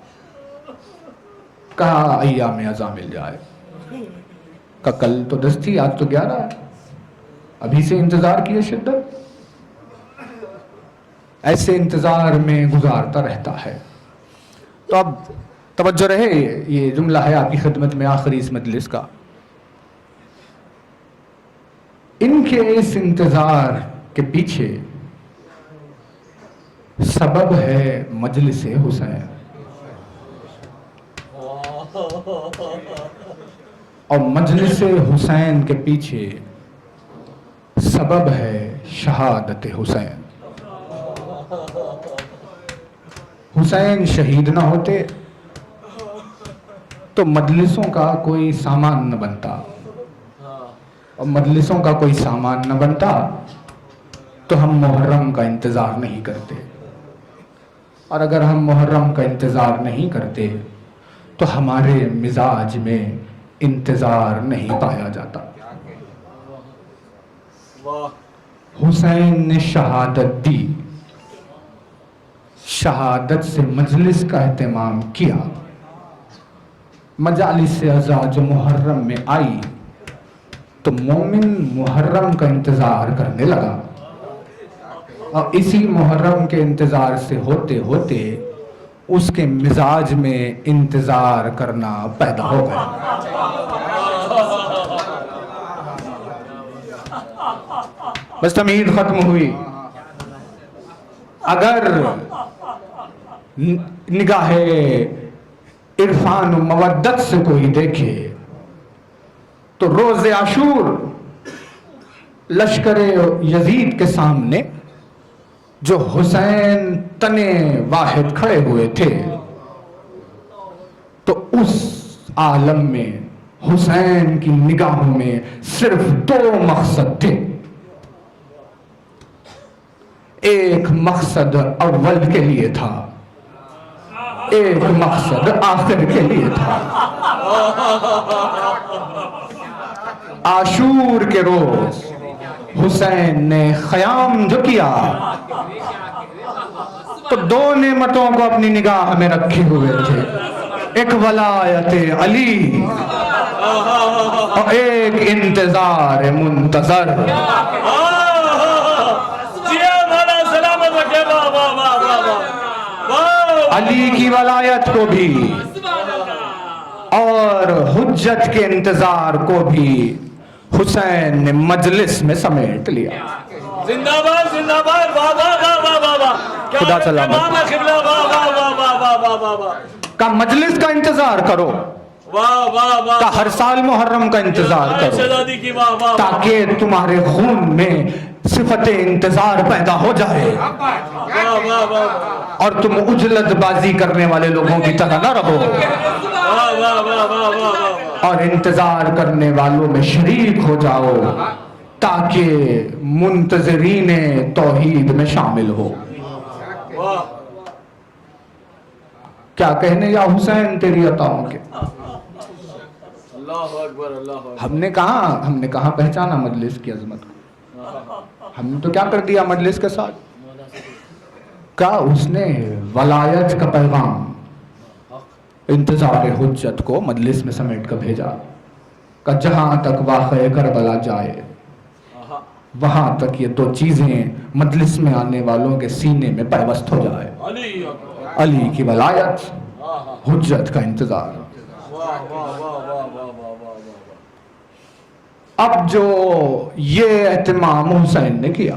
کہا ایام ازاں مل جائے, کہ کل تو 10 تھی, آج تو 11 ہے, ابھی سے انتظار کیے شدت. ایسے انتظار میں گزارتا رہتا ہے. تو اب توجہ رہے, یہ جملہ ہے آپ کی خدمت میں آخری اس مجلس کا. ان کے اس انتظار کے پیچھے سبب ہے مجلس حسین, اور مجلس حسین کے پیچھے سبب ہے شہادت حسین. حسین شہید نہ ہوتے تو مجلسوں کا کوئی سامان نہ بنتا, اور مجلسوں کا کوئی سامان نہ بنتا تو ہم محرم کا انتظار نہیں کرتے, اور اگر ہم محرم کا انتظار نہیں کرتے تو ہمارے مزاج میں انتظار نہیں پایا جاتا. حسین نے شہادت دی, شہادت سے مجلس کا اہتمام کیا. مجالس عزا جو محرم میں آئی تو مومن محرم کا انتظار کرنے لگا, اور اسی محرم کے انتظار سے ہوتے ہوتے اس کے مزاج میں انتظار کرنا پیدا ہو گیا. بس تمہید ختم ہوئی. اگر نگاہ عرفان و مودت سے کوئی دیکھے تو روز عاشور لشکر یزید کے سامنے جو حسین تنے واحد کھڑے ہوئے تھے, تو اس عالم میں حسین کی نگاہوں میں صرف 2 مقصد تھے. ایک مقصد اول کے لیے تھا, ایک مقصد آخر کے لیے تھا. عاشور کے روز حسین نے خیام جو کیا تو 2 نعمتوں کو اپنی نگاہ میں رکھے ہوئے تھے, ایک ولایت علی اور ایک انتظار منتظر. علی کی ولایت کو بھی اور حجت کے انتظار کو بھی حسین نے مجلس میں سمیٹ لیا. زندہ باد زندہ باد, واہ واہ واہ واہ واہ, خدا سلامت. کا مجلس کا انتظار کرو, کا ہر سال محرم کا انتظار کرو, تاکہ تمہارے خون میں صفت انتظار پیدا ہو جائے اور تم اجلت بازی کرنے والے لوگوں کی طرح نہ رہو, اور انتظار کرنے والوں میں شریک ہو جاؤ تاکہ منتظرین توحید میں شامل ہو. کیا کہنے یا حسین تیری عطاؤں کے. اللہ اکبر اللہ اکبر. ہم نے کہاں پہچانا مجلس کی عظمت کو. ہم نے تو کیا کر دیا مجلس کے ساتھ. کہا اس نے ولایت کا پیغام انتظار حجت کو مجلس میں سمیٹ کر بھیجا کہ جہاں تک واقعہ کربلا جائے وہاں تک یہ دو چیزیں مجلس میں آنے والوں کے سینے میں پیوست ہو جائے. علی کی ولایت، حجت کا انتظار. اب جو یہ اہتمام حسین نے کیا،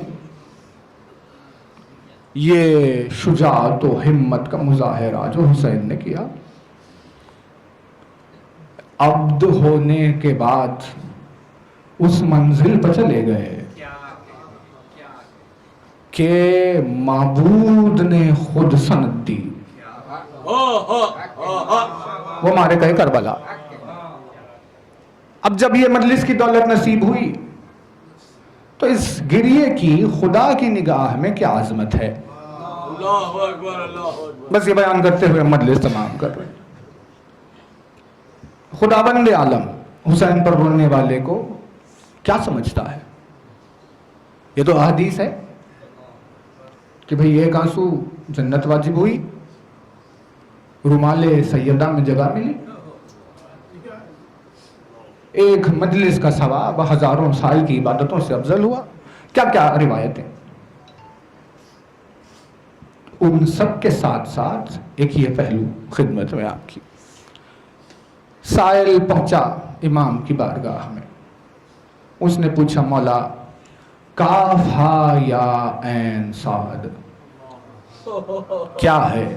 یہ شجاعت و ہمت کا مظاہرہ جو حسین نے کیا، عبد ہونے کے بعد اس منزل پر چلے گئے کہ معبود نے خود سند دی. وہ ہمارے کہے کربلا. اب جب یہ مجلس کی دولت نصیب ہوئی تو اس گریے کی خدا کی نگاہ میں کیا عظمت ہے. اللہ اکبر اللہ اکبر. بس یہ بیان کرتے ہوئے مجلس تمام کر رہے ہیں. خداوند عالم حسین پر رونے والے کو کیا سمجھتا ہے؟ یہ تو حدیث ہے کہ بھئی ایک آنسو جنت واجب ہوئی، رومال سیدہ میں جگہ ملی، ایک مجلس کا ثواب ہزاروں سال کی عبادتوں سے افضل ہوا. کیا کیا روایتیں. ان سب کے ساتھ ساتھ ایک یہ پہلو خدمت میں آپ کی. سائل پہنچا امام کی بارگاہ میں. اس نے پوچھا مولا کاف ہا یا عین صاد کیا ہے؟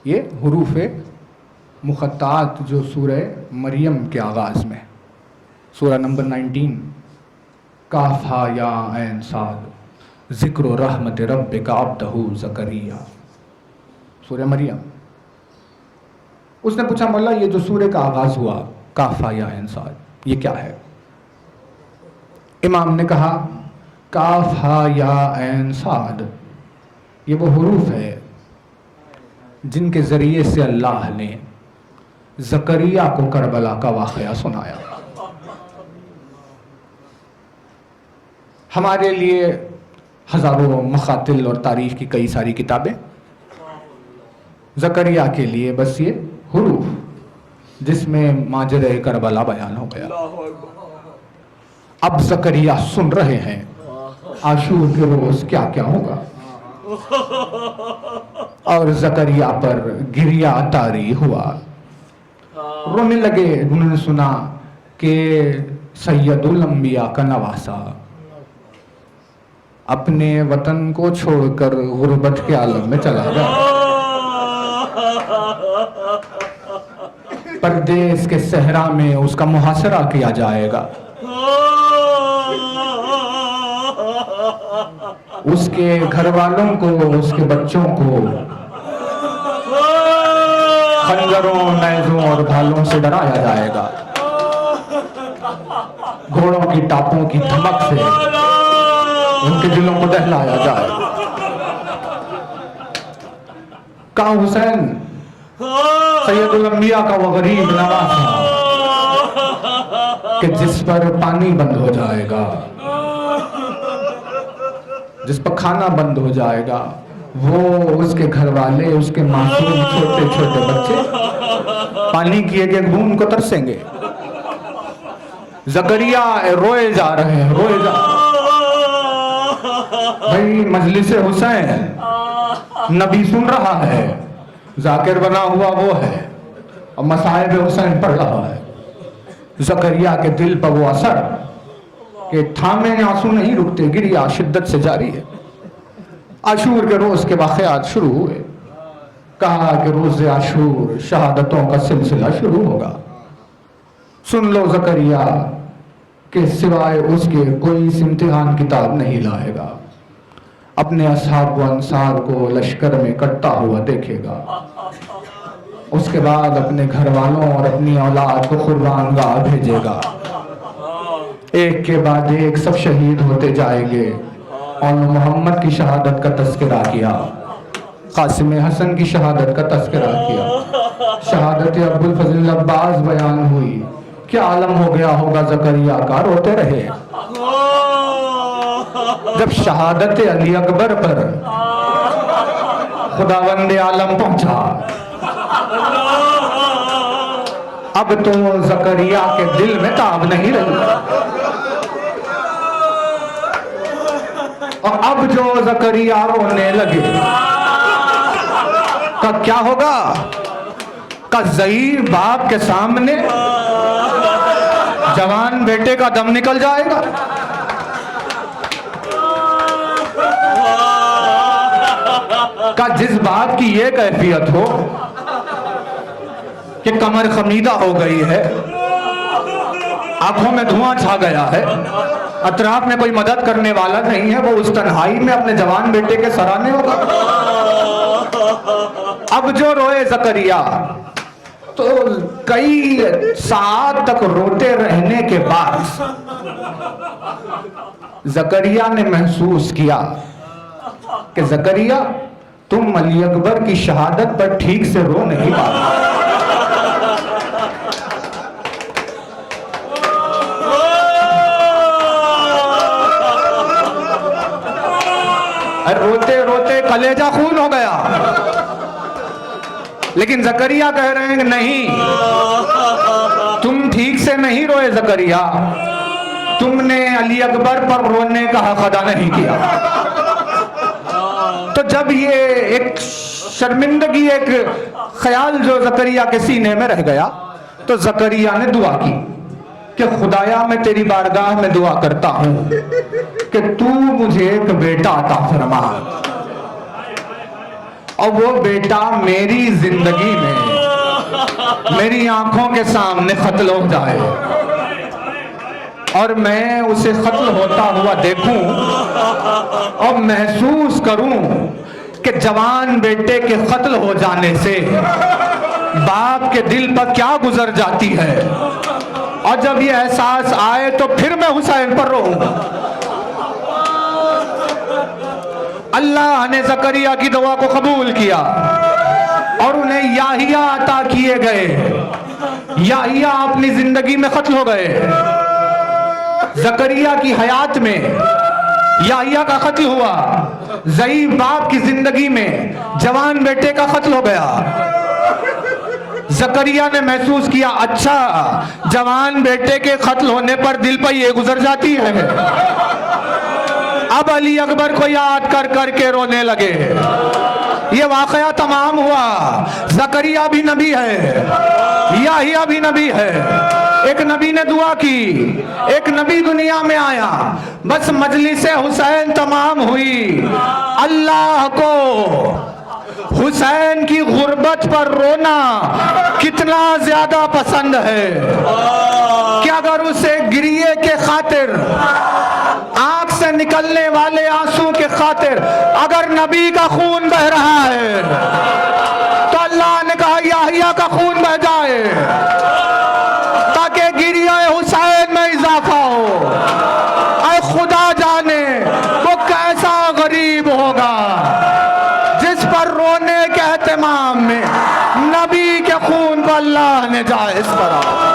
یہ حروف مقطعات جو سورہ مریم کے آغاز میں، سورہ نمبر 19، کاف ہا یا عین صاد ذکر و رحمت ربک عبدہ زکریا، سورہ مریم. اس نے پوچھا مولا یہ جو سورہ کا آغاز ہوا کاف ہا یا عین صاد یہ کیا ہے؟ امام نے کہا کاف ہا یا عین صاد یہ وہ حروف ہے جن کے ذریعے سے اللہ نے زکریا کو کربلا کا واقعہ سنایا. ہمارے لیے ہزاروں مقاتل اور تاریخ کی کئی ساری کتابیں، زکریا کے لیے بس یہ حروف جس میں ماجرہ کربلا بیان ہو گیا. اب زکریا سن رہے ہیں عاشور کے روز کیا کیا ہوگا، اور زکریا پر گریہ طاری ہوا. رونے لگے. انہوں نے سنا کہ سید الانبیاء کا نواسا اپنے وطن کو چھوڑ کر غربت کے عالم میں چلا گیا. پردیس کے صحرا میں اس کا محاصرہ کیا جائے گا. اس کے گھر والوں کو، اس کے بچوں کو خنجروں، نیزوں اور بھالوں سے ڈرایا جائے گا. گھوڑوں کی ٹاپوں کی دھمک سے ان کے دلوں کو دہلایا جائے گا. کہا حسین سید الانبیاء کا وہ غریب نواز ہے کہ جس پر پانی بند ہو جائے گا، جس پر کھانا بند ہو جائے گا، وہ اس کے گھر والے، اس کے معصوم چھوٹے چھوٹے بچے پانی کی ایک ایک بوند کو ترسیں گے. زکریا روئے جا رہے ہیں، روئے جا. بھئی مجلس حسین نبی سن رہا ہے، ذاکر بنا ہوا وہ ہے اور مصائب حسین پڑھ رہا ہے. زکریا کے دل پر وہ اثر کہ تھامے آنسو نہیں رکتے، گریہ شدت سے جاری ہے. عاشور کے روز کے واقعات شروع ہوئے. کہا کہ روز عاشور شہادتوں کا سلسلہ شروع ہوگا. سن لو زکریا کہ سوائے اس کے کوئی اس امتحان کتاب نہیں لائے گا. اپنے اصحاب و انصار کو لشکر میں کٹتا ہوا دیکھے گا. اس کے بعد اپنے گھر والوں اور اپنی اولاد کو قربان گاہ بھیجے گا. ایک کے بعد ایک سب شہید ہوتے جائیں گے. اور محمد کی شہادت کا تذکرہ کیا. قاسم حسن کی شہادت کا تذکرہ کیا، شہادت ابو الفضل عباس بیان ہوئی، کیا عالم ہو گیا ہوگا زکریا کا، روتے رہے۔ جب شہادت علی اکبر پر خداوند عالم پہنچا، اب تو زکریا کے دل میں تاب نہیں رہی، اور اب جو زکریا رونے لگے، کہ کیا ہوگا؟ کہ ضعیف باپ کے سامنے جوان بیٹے کا دم نکل جائے گا۔ کہ جس بات کی یہ کیفیت ہو کہ کمر خمیدہ ہو گئی ہے، آنکھوں میں دھواں چھا گیا ہے، اطراف میں کوئی مدد کرنے والا نہیں ہے، وہ اس تنہائی میں اپنے جوان بیٹے کے سرانے ہوگا۔ اب جو روئے زکریا تو کئی ساعت تک روتے رہنے کے بعد زکریا نے محسوس کیا کہ زکریا تم علی اکبر کی شہادت پر ٹھیک سے رو نہیں پا رہے۔ روتے روتے کلیجہ خون ہو گیا، لیکن زکریا کہہ رہے ہیں کہ نہیں، تم ٹھیک سے نہیں روئے زکریا، تم نے علی اکبر پر رونے کا حق ادا نہیں کیا۔ تو جب یہ ایک شرمندگی، ایک خیال جو زکریا کے سینے میں رہ گیا، تو زکریا نے دعا کی کہ خدایا میں تیری بارگاہ میں دعا کرتا ہوں کہ تو مجھے ایک بیٹا عطا فرما، اور وہ بیٹا میری زندگی میں میری آنکھوں کے سامنے قتل ہو جائے، اور میں اسے قتل ہوتا ہوا دیکھوں اور محسوس کروں کہ جوان بیٹے کے قتل ہو جانے سے باپ کے دل پر کیا گزر جاتی ہے، اور جب یہ احساس آئے تو پھر میں حسین پر روؤں۔ اللہ نے زکریا کی دعا کو قبول کیا اور انہیں یحییٰ عطا کیے گئے۔ یحییٰ اپنی زندگی میں قتل ہو گئے، زکریا کی حیات میں یحییٰ کا قتل ہوا، ضعیف باپ کی زندگی میں جوان بیٹے کا قتل ہو گیا۔ زکریا نے محسوس کیا، اچھا جوان بیٹے کے قتل ہونے پر دل پر یہ گزر جاتی ہے۔ اب علی اکبر کو یاد کر کر کے رونے لگے۔ یہ واقعہ تمام ہوا، زکریا بھی نبی ہے، یحییٰ بھی نبی ہے، ایک نبی نے دعا کی، ایک نبی دنیا میں آیا، بس مجلس حسین تمام ہوئی۔ اللہ کو حسین کی غربت پر رونا کتنا زیادہ پسند ہے کہ اگر اسے گریے کے خاطر، آنکھ سے نکلنے والے آنسوں کے خاطر اگر نبی کا خون بہ رہا ہے تو اللہ نے کہا یحییٰ کا خون بہ جائے تاکہ گریہ حسین میں اضافہ ہو۔ اے خدا جانے وہ کیسا غریب ہوگا جس پر رونے کے اہتمام میں نبی کے خون کو اللہ نے جائز کرا۔